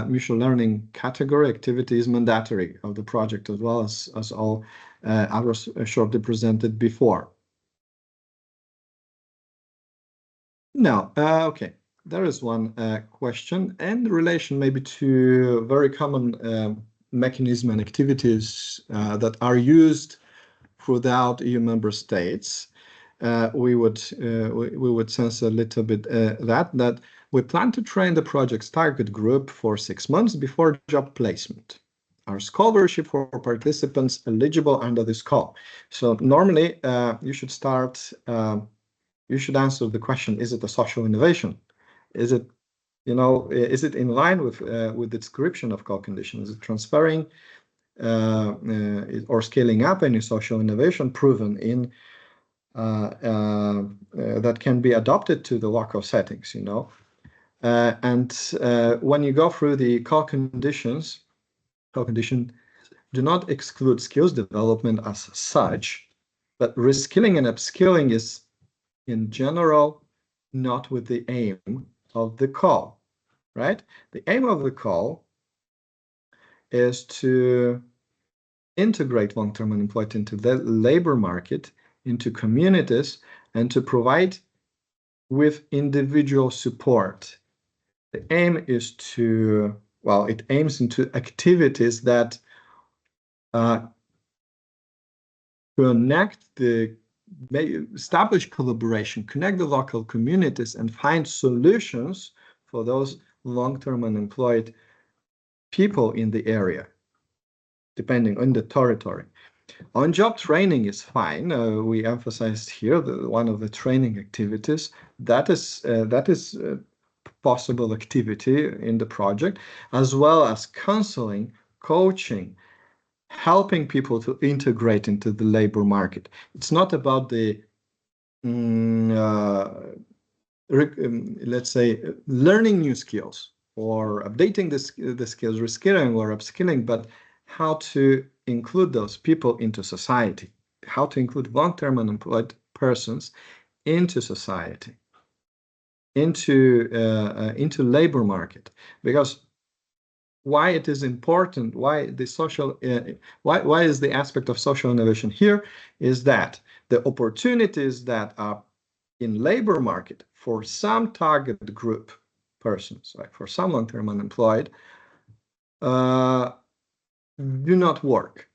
mutual learning category activity is mandatory of the project, as well as all others shortly presented before. Now, okay, there is one question in relation maybe to very common mechanism and activities that are used throughout EU member states. We would sense a little bit that we plan to train the project's target group for 6 months before job placement. Our scholarship for participants eligible under this call. So normally you should start. You should answer the question: is it a social innovation? Is it, is it in line with the description of call condition? Is it transferring or scaling up any social innovation proven in that can be adopted to the local settings, and when you go through the call condition do not exclude skills development as such, but reskilling and upskilling is in general not with the aim of the call, right? The aim of the call is to integrate long-term unemployed into the labor market, into communities, and to provide with individual support. The aim is to, well, it aims into activities that establish collaboration, connect the local communities, and find solutions for those long-term unemployed people in the area, depending on the territory. On-job training is fine. We emphasized here one of the training activities that is possible activity in the project, as well as counseling, coaching, helping people to integrate into the labor market. It's not about the let's say learning new skills or updating the skills, reskilling or upskilling, but how to include those people into society, how to include long-term unemployed persons into society, into labor market. Because why it is important, why the social, why is the aspect of social innovation here, is that the opportunities that are in labor market for some target group persons, like for some long-term unemployed, do not work.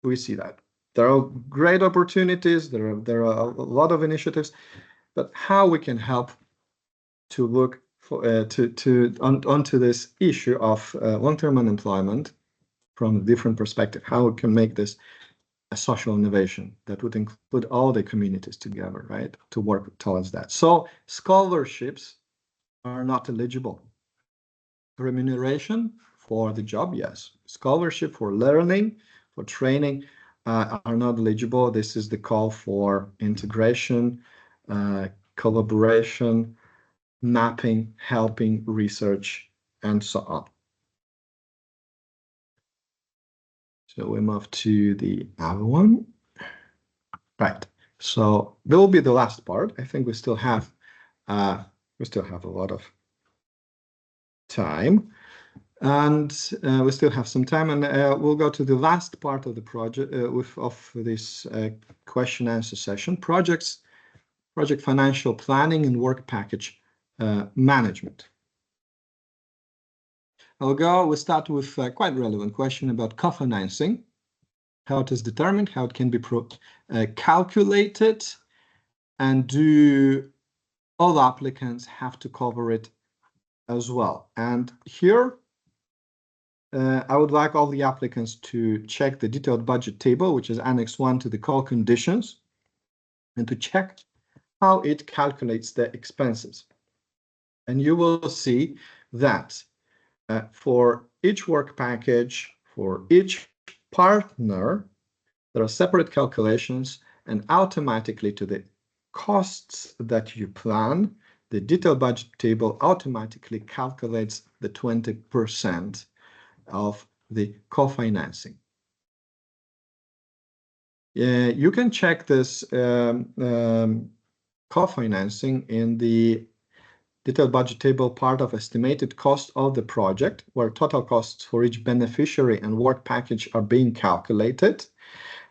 We see that there are great opportunities, there are a lot of initiatives, but how we can help to look for, onto this issue of long-term unemployment from a different perspective, how we can make this a social innovation that would include all the communities together, right, to work towards that. So scholarships are not eligible. Remuneration for the job, yes. Scholarship for learning, for training are not eligible. This is the call for integration, collaboration, mapping, helping, research, and so on. So we move to the other one. Right. So that will be the last part. I think we still have a lot of time, and we still have some time, and we'll go to the last part of the project of this question answer session: project financial planning and work package management. We'll start with a quite relevant question about co-financing, how it is determined, how it can be calculated, and do all applicants have to cover it as well. And here, I would like all the applicants to check the detailed budget table, which is Annex 1 to the call conditions, and to check how it calculates the expenses. And you will see that for each work package, for each partner, there are separate calculations, and automatically to the costs that you plan, the detailed budget table automatically calculates the 20% of the co-financing. You can check this co-financing in the detailed budget table part of estimated cost of the project, where total costs for each beneficiary and work package are being calculated.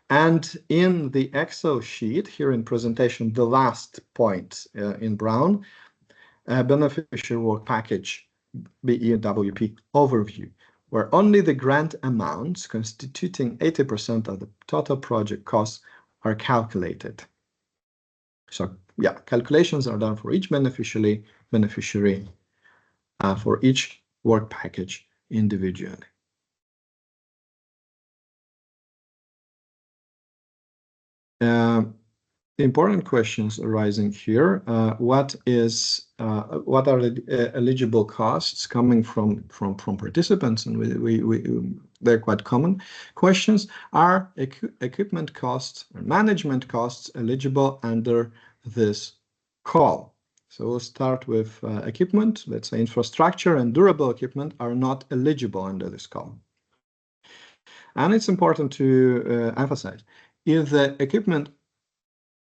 And in the Excel sheet here in presentation, the last point in brown, beneficiary work package BEWP overview, where only the grant amounts constituting 80% of the total project costs are calculated. So yeah, calculations are done for each beneficiary for each work package individually. Important questions arising here. What are the eligible costs coming from participants? And they're quite common questions. Are equipment costs or management costs eligible under this call? So we'll start with equipment. Let's say infrastructure and durable equipment are not eligible under this call. And it's important to emphasize, if the equipment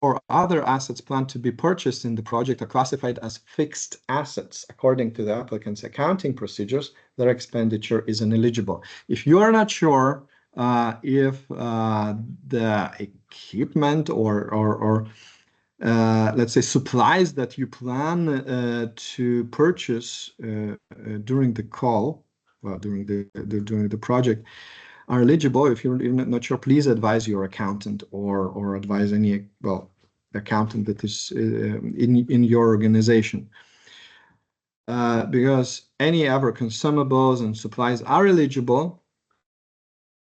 or other assets planned to be purchased in the project are classified as fixed assets according to the applicant's accounting procedures, their expenditure is ineligible. If you are not sure if the equipment or let's say, supplies that you plan to purchase during the call, well, during the project, are eligible. If you're not sure, please advise your accountant or advise any, well, accountant that is in your organization. Because any other consumables and supplies are eligible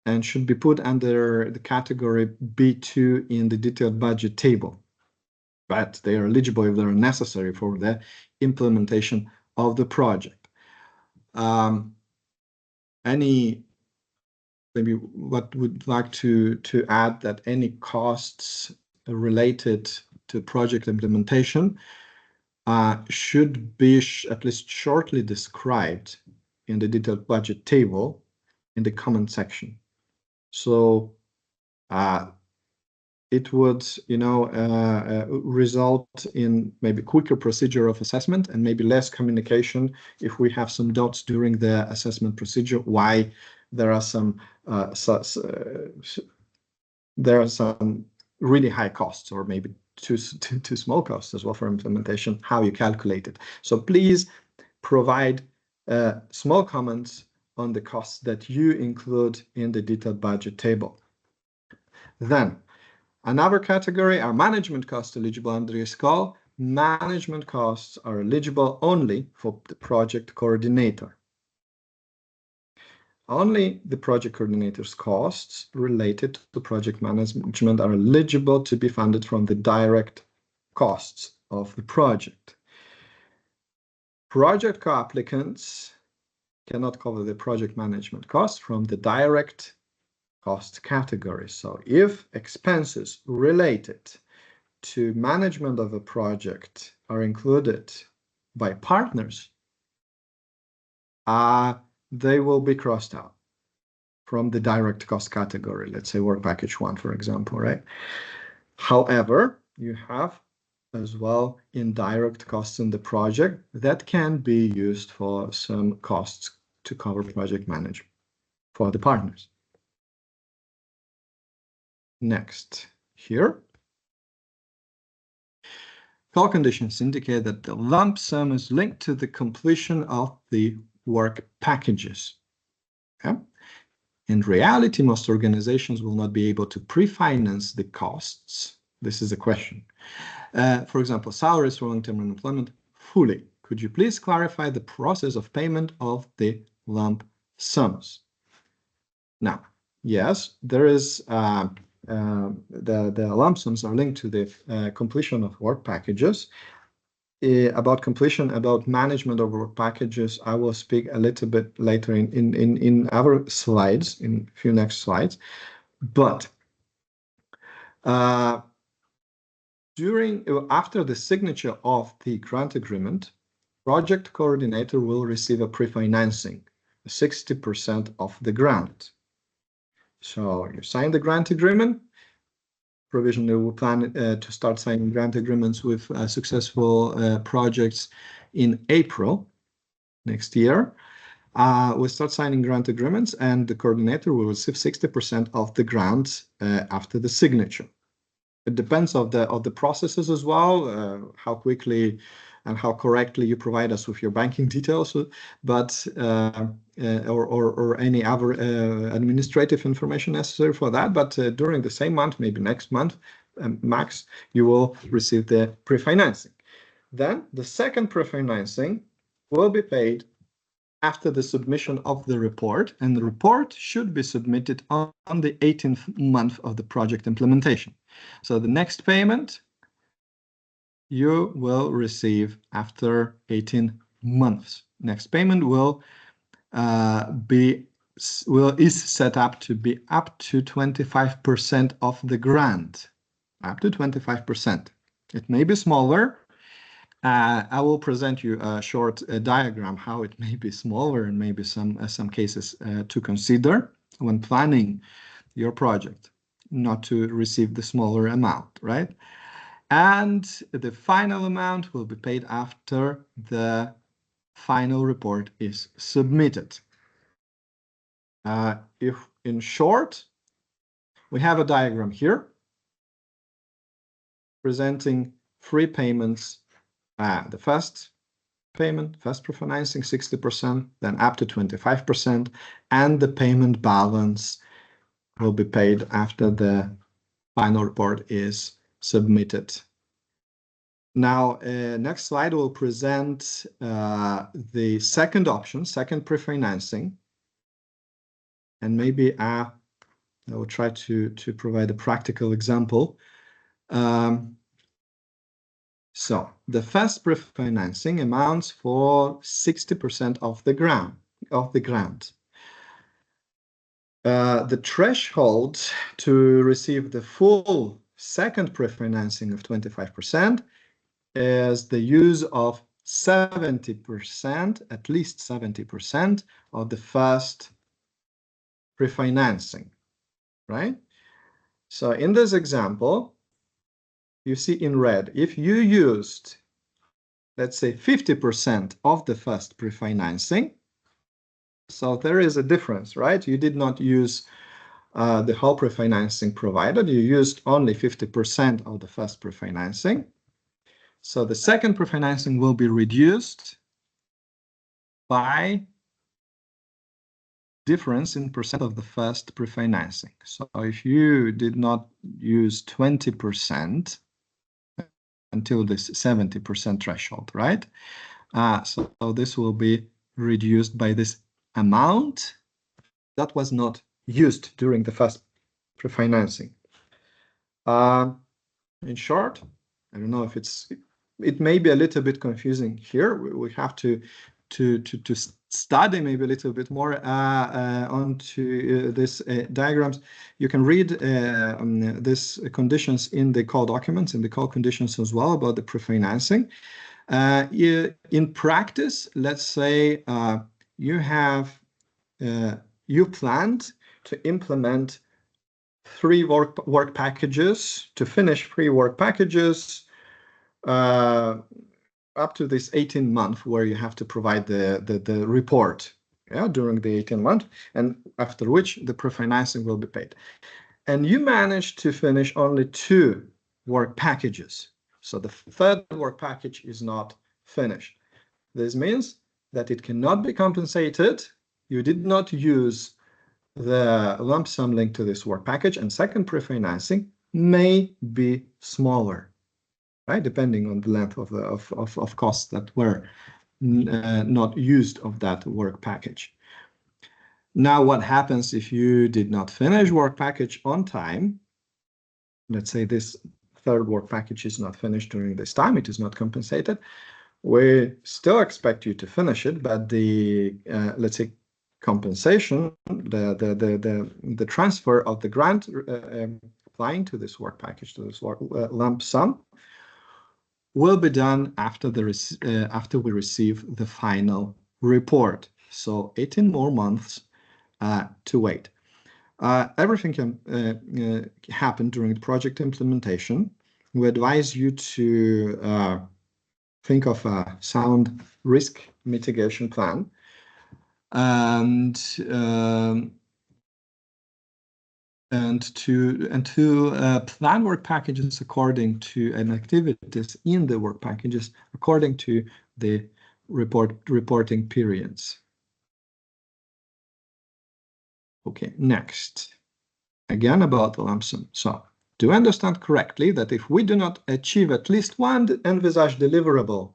and should be put under the category B2 in the detailed budget table. But they are eligible if they're necessary for the implementation of the project. Maybe what would like to add that any costs related to project implementation should be at least shortly described in the detailed budget table in the comment section. So it would, result in maybe quicker procedure of assessment and maybe less communication if we have some doubts during the assessment procedure why there are some really high costs, or maybe too small costs as well for implementation, how you calculate it. So please provide small comments on the costs that you include in the detailed budget table. Then another category are management costs eligible under this call. Management costs are eligible only for the project coordinator. Only the project coordinator's costs related to project management are eligible to be funded from the direct costs of the project. Project co-applicants cannot cover the project management costs from the direct cost category. So if expenses related to management of a project are included by partners, they will be crossed out from the direct cost category. Let's say work package 1, for example, right? However, you have as well indirect costs in the project that can be used for some costs to cover project management for the partners. Next, here, call conditions indicate that the lump sum is linked to the completion of the work packages. Okay? In reality, most organizations will not be able to pre-finance the costs. This is a question. For example, salaries for long-term unemployment fully. Could you please clarify the process of payment of the lump sums? Now, yes, there is the lump sums are linked to the completion of work packages. About completion, about management of work packages, I will speak a little bit later in other slides, in a few next slides. But after the signature of the grant agreement, project coordinator will receive a pre-financing, 60% of the grant. So you sign the grant agreement. Provisionally, we plan to start signing grant agreements with successful projects in April next year. We'll start signing grant agreements, and the coordinator will receive 60% of the grant after the signature. It depends on the processes as well, how quickly and how correctly you provide us with your banking details, but or any other administrative information necessary for that. But during the same month, maybe next month, max, you will receive the pre-financing. Then the second pre-financing will be paid after the submission of the report, and the report should be submitted on the 18th month of the project implementation. So the next payment you will receive after 18 months. Next payment is set up to be up to 25% of the grant, up to 25%. It may be smaller. I will present you a short diagram how it may be smaller, and maybe some cases to consider when planning your project, not to receive the smaller amount, right? And the final amount will be paid after the final report is submitted. If in short, we have a diagram here presenting three payments. The first payment, first pre-financing 60%, then up to 25%, and the payment balance will be paid after the final report is submitted. Now, next slide will present the second option, second pre-financing. And maybe I will try to provide a practical example. So the first pre-financing amounts for 60% of the grant. The threshold to receive the full second pre-financing of 25% is the use of 70%, at least 70% of the first pre-financing, right? So in this example, you see in red, if you used, let's say, 50% of the first pre-financing, so there is a difference, right? You did not use the whole pre-financing provided, you used only 50% of the first pre-financing. So the second pre-financing will be reduced by difference in percent of the first pre-financing. So if you did not use 20% until this 70% threshold, right? So this will be reduced by this amount that was not used during the first pre-financing. In short, I don't know if it may be a little bit confusing here. We have to study maybe a little bit more onto this diagrams. You can read these conditions in the call documents, in the call conditions as well, about the pre-financing. In practice, let's say you planned to implement three work packages, to finish 3 work packages up to this 18 month where you have to provide the report, yeah, during the 18 month, and after which the pre-financing will be paid. And you managed to finish only 2 work packages. So the third work package is not finished. This means that it cannot be compensated. You did not use the lump sum linked to this work package, and second pre-financing may be smaller, right? Depending on the length of costs that were not used of that work package. Now, what happens if you did not finish work package on time? Let's say this third work package is not finished during this time, it is not compensated. We still expect you to finish it, but the let's say compensation, the transfer of the grant applying to this work package, to this lump sum, will be done after we receive the final report. So 18 more months to wait. Everything can happen during the project implementation. We advise you to think of a sound risk mitigation plan, and to plan work packages according to and activities in the work packages according to the reporting periods. Okay, next, again about the lump sum. So, do you understand correctly that if we do not achieve at least one envisaged deliverable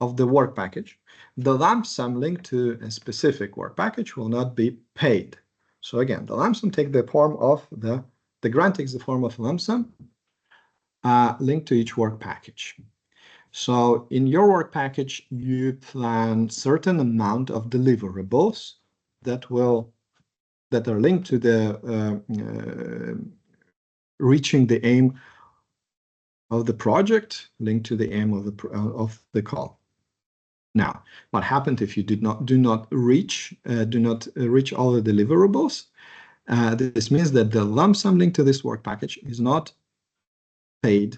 of the work package, the lump sum linked to a specific work package will not be paid? So again, the lump sum takes the form of the grant takes the form of lump sum linked to each work package. So in your work package, you plan certain amount of deliverables that are linked to the reaching the aim of the project, linked to the aim of the call. Now, what happened if you do not reach all the deliverables? This means that the lump sum linked to this work package is not paid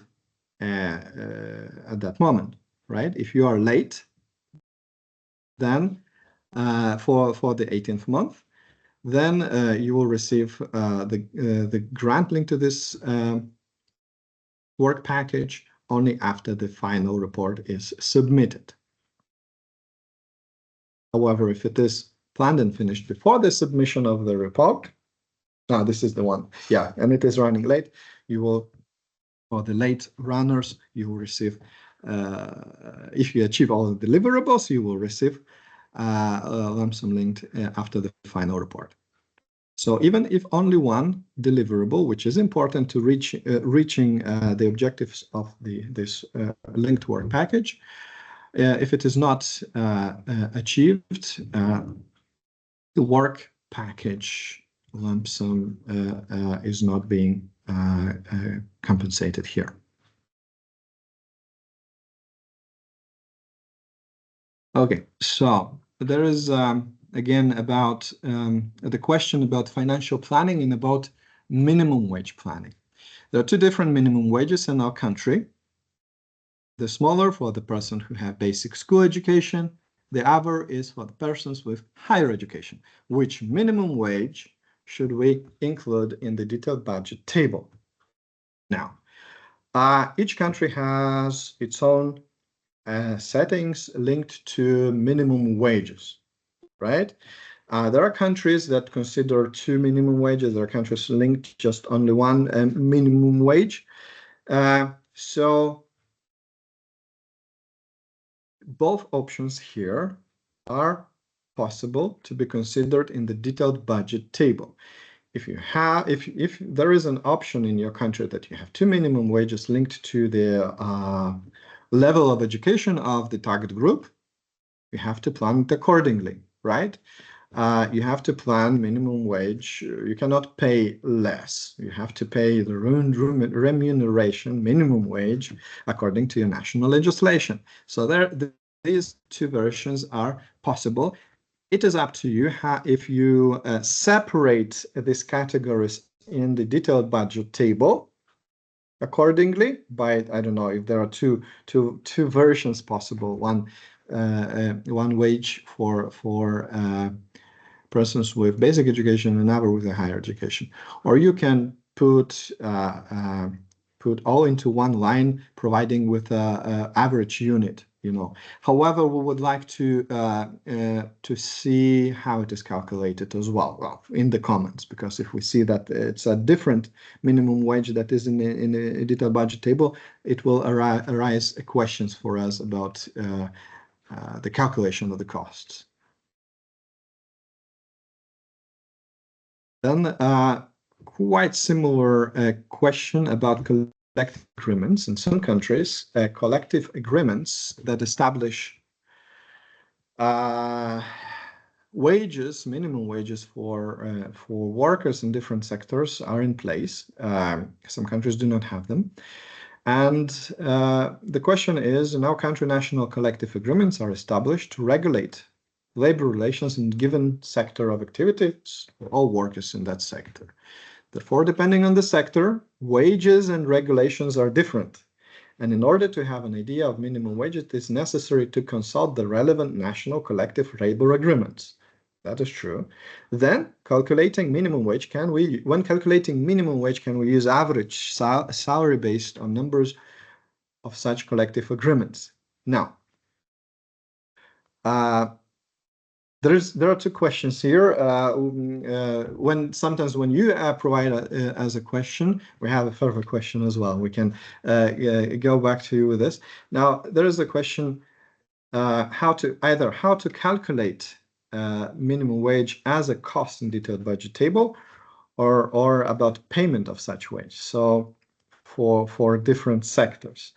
at that moment, right? If you are late, then for the 18th month, then you will receive the grant linked to this work package only after the final report is submitted. However, if it is planned and finished before the submission of the report, this is the one, yeah, and it is running late, you will, for the late runners, you will receive, if you achieve all the deliverables, you will receive a lump sum linked after the final report. So even if only one deliverable, which is important to reaching the objectives of this linked work package, if it is not achieved, the work package lump sum is not being compensated here. Okay, so there is again about the question about financial planning and about minimum wage planning. There are two different minimum wages in our country. The smaller for the person who have basic school education, the other is for the persons with higher education. Which minimum wage should we include in the detailed budget table? Now, each country has its own settings linked to minimum wages, right? There are countries that consider two minimum wages. There are countries linked just only one minimum wage. So both options here are possible to be considered in the detailed budget table. If there is an option in your country that you have two minimum wages linked to the level of education of the target group, you have to plan it accordingly, right? You have to plan minimum wage. You cannot pay less. You have to pay the remuneration minimum wage according to your national legislation. So these two versions are possible. It is up to you if you separate these categories in the detailed budget table accordingly by, I don't know, if there are two versions possible, one wage for persons with basic education and another with a higher education, or you can put all into one line, providing with a average unit. However, we would like to see how it is calculated as well, in the comments, because if we see that it's a different minimum wage that is in a detailed budget table, it will arise questions for us about the calculation of the costs. Then quite similar question about collective agreements. In some countries, collective agreements that establish wages, minimum wages for workers in different sectors are in place. Some countries do not have them. And the question is, in our country, national collective agreements are established to regulate labor relations in a given sector of activities for all workers in that sector. Therefore, depending on the sector, wages and regulations are different. And in order to have an idea of minimum wage, it is necessary to consult the relevant national collective labor agreements. That is true. Then, calculating minimum wage, when calculating minimum wage, can we use average salary based on numbers of such collective agreements? Now, there are two questions here. Sometimes when you provide as a question, we have a further question as well. We can go back to you with this. Now, there is a question how to calculate minimum wage as a cost in detailed budget table, or about payment of such wage. So for different sectors.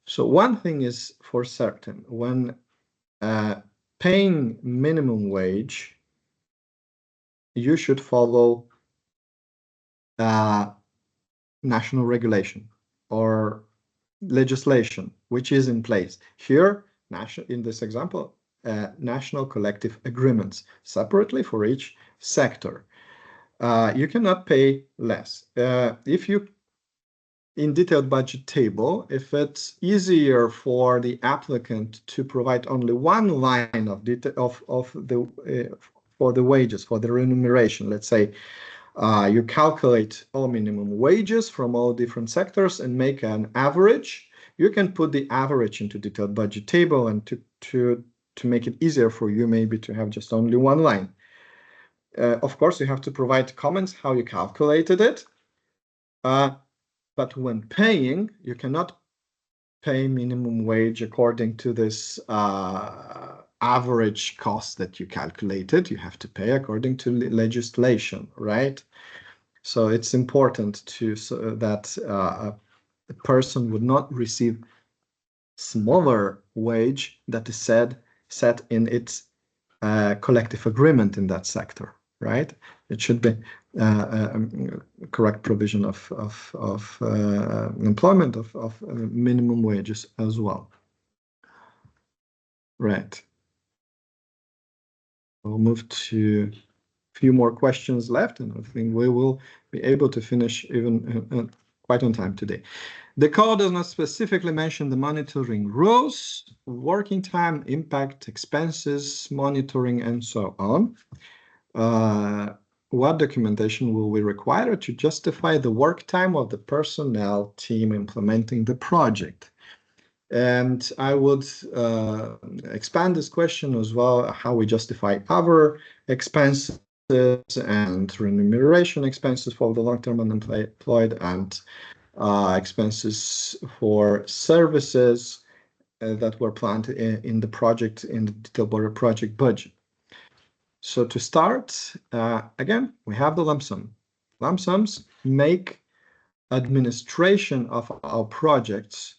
So one thing is for certain: when paying minimum wage, you should follow national regulation or legislation which is in place. Here, in this example, national collective agreements separately for each sector. You cannot pay less. If you in detailed budget table, if it's easier for the applicant to provide only one line of for the wages, for the remuneration, let's say you calculate all minimum wages from all different sectors and make an average, You can put the average into detailed budget table, and to make it easier for you, maybe to have just only one line. Of course, you have to provide comments how you calculated it. But when paying, you cannot pay minimum wage according to this average cost that you calculated. You have to pay according to legislation, right? So it's important that a person would not receive smaller wage that is set in its collective agreement in that sector, right? It should be correct provision of employment of minimum wages as well. Right. We'll move to a few more questions left, and I think we will be able to finish even quite on time today. The call does not specifically mention the monitoring rules, working time, impact, expenses, monitoring, and so on. What documentation will we require to justify the work time of the personnel team implementing the project? And I would expand this question as well, how we justify our expenses and remuneration expenses for the long-term unemployed, and expenses for services that were planned in the project, in the detailed project budget. So to start, again, we have the lump sum. Lump sums make administration of our projects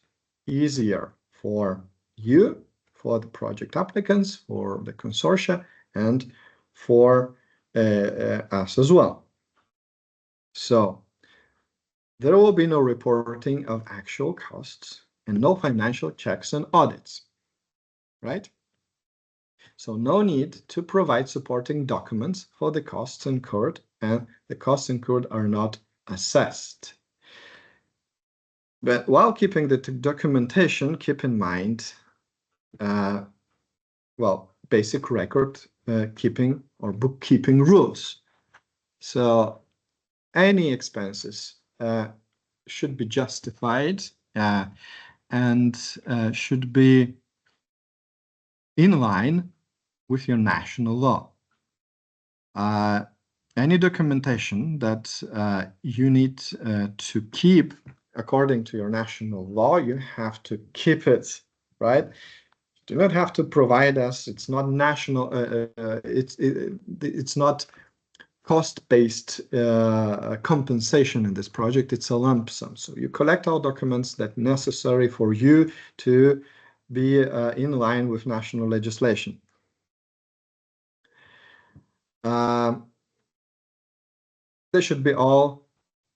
easier for you, for the project applicants, for the consortia, and for us as well. So there will be no reporting of actual costs and no financial checks and audits, right? So no need to provide supporting documents for the costs incurred, and the costs incurred are not assessed. But while keeping the documentation, keep in mind, well, basic record keeping or bookkeeping rules. So any expenses should be justified and should be in line with your national law. Any documentation that you need to keep according to your national law, you have to keep it, right? You do not have to provide us. It's not national. It's not cost-based compensation in this project. It's a lump sum. So you collect all documents that are necessary for you to be in line with national legislation. They should be all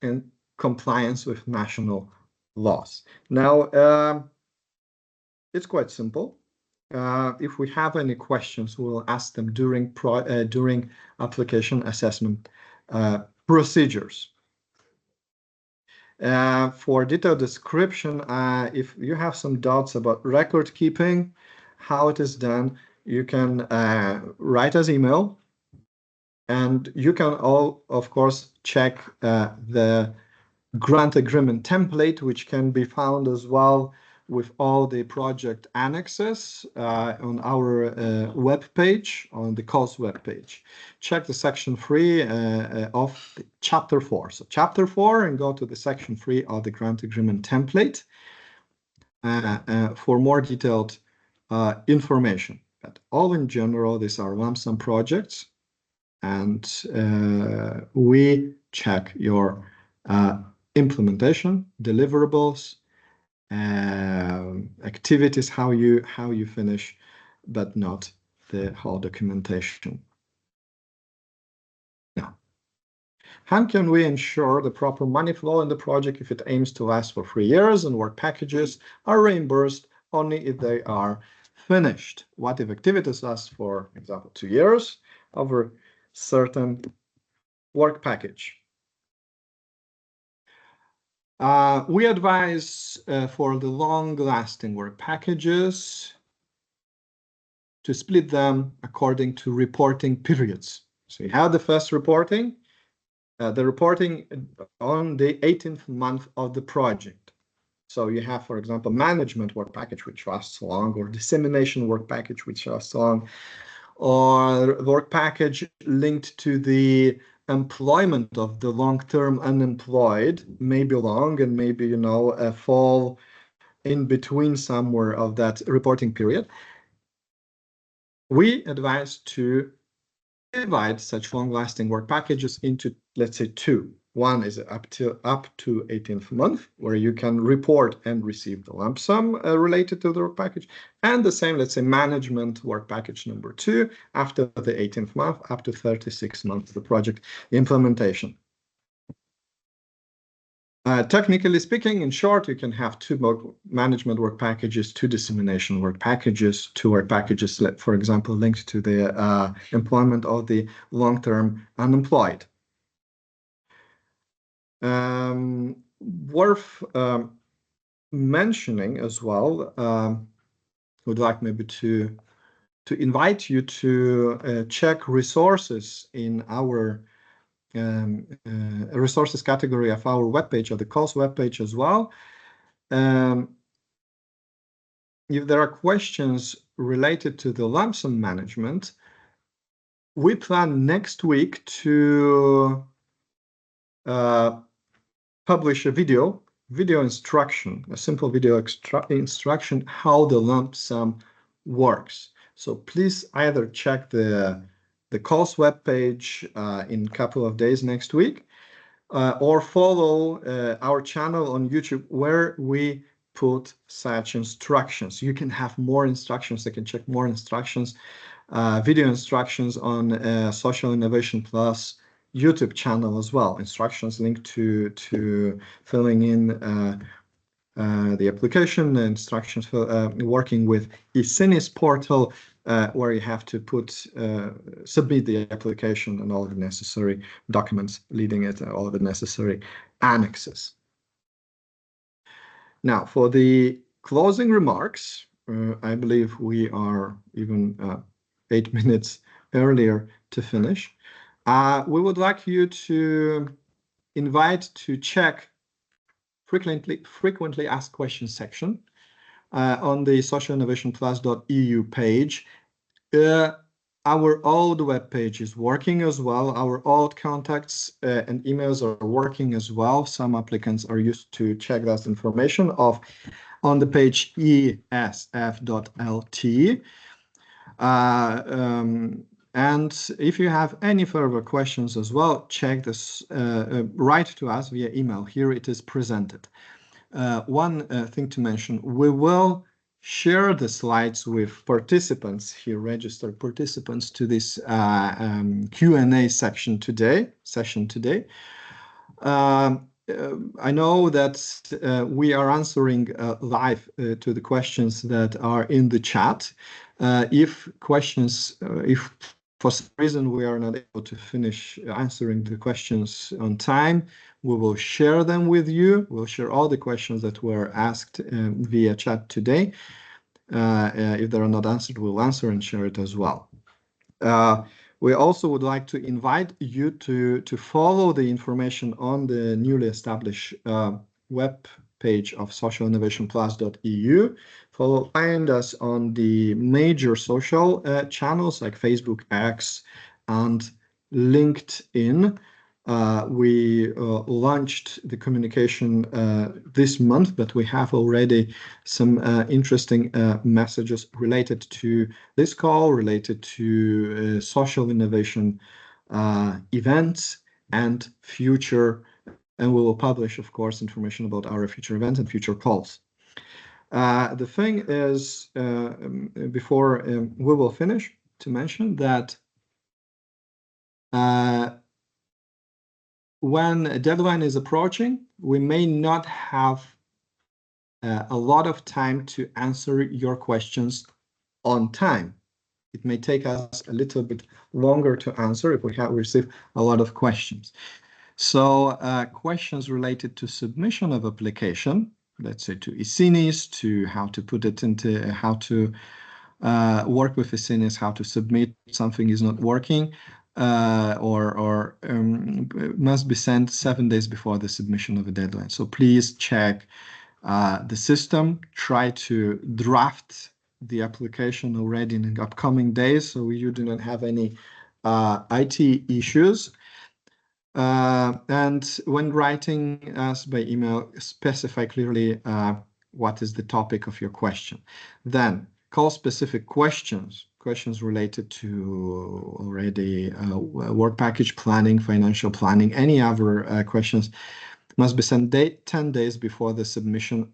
in compliance with national laws. Now, it's quite simple. If we have any questions, we'll ask them during application assessment procedures. For detailed description, if you have some doubts about record keeping, how it is done, you can write us email, and you can all, of course, check the grant agreement template, which can be found as well with all the project annexes on our web page, on the COS web page. Check the section 3 of chapter 4. So chapter 4, and go to the section 3 of the grant agreement template for more detailed information. But all in general, these are lump sum projects, and we check your implementation, deliverables, activities, how you finish, but not the whole documentation. Now, how can we ensure the proper money flow in the project if it aims to last for 3 years and work packages are reimbursed only if they are finished? What if activities last, for example, 2 years over certain work package? We advise for the long-lasting work packages to split them according to reporting periods. So you have the first reporting, the reporting on the 18th month of the project. So you have, for example, management work package, which lasts long, or dissemination work package, which lasts long, or work package linked to the employment of the long-term unemployed, maybe long and maybe, you know, fall in between somewhere of that reporting period. We advise to divide such long-lasting work packages into, let's say, two. One is up to 18th month, where you can report and receive the lump sum related to the work package, and the same, let's say, management work package number 2 after the 18th month up to 36 months the project implementation. Technically speaking, in short, you can have two management work packages, two dissemination work packages, two work packages, for example, linked to the employment of the long-term unemployed. Worth mentioning as well, would like maybe to invite you to check resources in our resources category of our webpage, or the COLS webpage as well. If there are questions related to the lump sum management, we plan next week to publish a video instruction, a simple video instruction how the lump sum works. So please either check the COLS webpage in a couple of days next week, or follow our channel on YouTube, where we put such instructions. You can have more instructions. You can check more instructions, video instructions on Social Innovation Plus YouTube channel as well. Instructions linked to filling in the application, instructions for working with eSinis portal, where you have to submit the application and all of the necessary documents leading it, all of the necessary annexes. Now, for the closing remarks, I believe we are even 8 minutes earlier to finish. We would like you to invite to check frequently asked questions section on the socialinnovationplus.eu page. Our old web page is working as well. Our old contacts and emails are working as well. Some applicants are used to check that information on the page esf.lt. And if you have any further questions as well, check this, write to us via email. Here it is presented. One thing to mention, we will share the slides with participants here, registered participants to this Q&A session today. I know that we are answering live to the questions that are in the chat. If for some reason we are not able to finish answering the questions on time, we will share them with you. We'll share all the questions that were asked via chat today. If they are not answered, we'll answer and share it as well. We also would like to invite you to follow the information on the newly established web page of socialinnovationplus.eu. Find us on the major social channels like Facebook, X, and LinkedIn. We launched the communication this month, but we have already some interesting messages related to this call, related to social innovation events and future. And we will publish, of course, information about our future events and future calls. The thing is, before we will finish, to mention that when a deadline is approaching, we may not have a lot of time to answer your questions on time. It may take us a little bit longer to answer if we have received a lot of questions. So questions related to submission of application, let's say to eSinis, to how to put it into, how to work with eSinis, how to submit something is not working, or must be sent 7 days before the submission of a deadline. So please check the system, try to draft the application already in the upcoming days so you do not have any IT issues. And when writing us by email, specify clearly what is the topic of your question. Then call specific questions related to already work package planning, financial planning, any other questions must be sent 10 days before the submission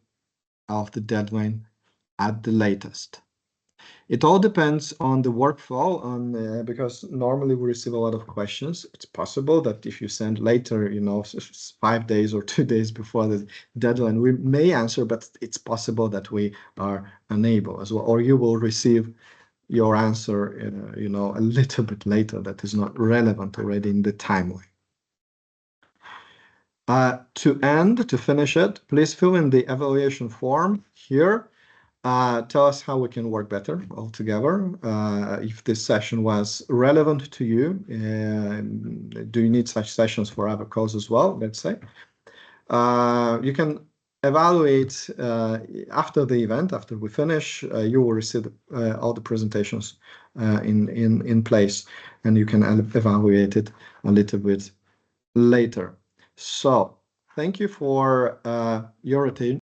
of the deadline at the latest. It all depends on the workflow, because normally we receive a lot of questions. It's possible that if you send later, 5 days or 2 days before the deadline, we may answer, but it's possible that we are unable as well, or you will receive your answer, a little bit later that is not relevant already in the timeline. To finish it, please fill in the evaluation form here. Tell us how we can work better all together. If this session was relevant to you, do you need such sessions for other calls as well, let's say. You can evaluate after the event, after we finish, you will receive all the presentations in place, and you can evaluate it a little bit later. So thank you for your attention.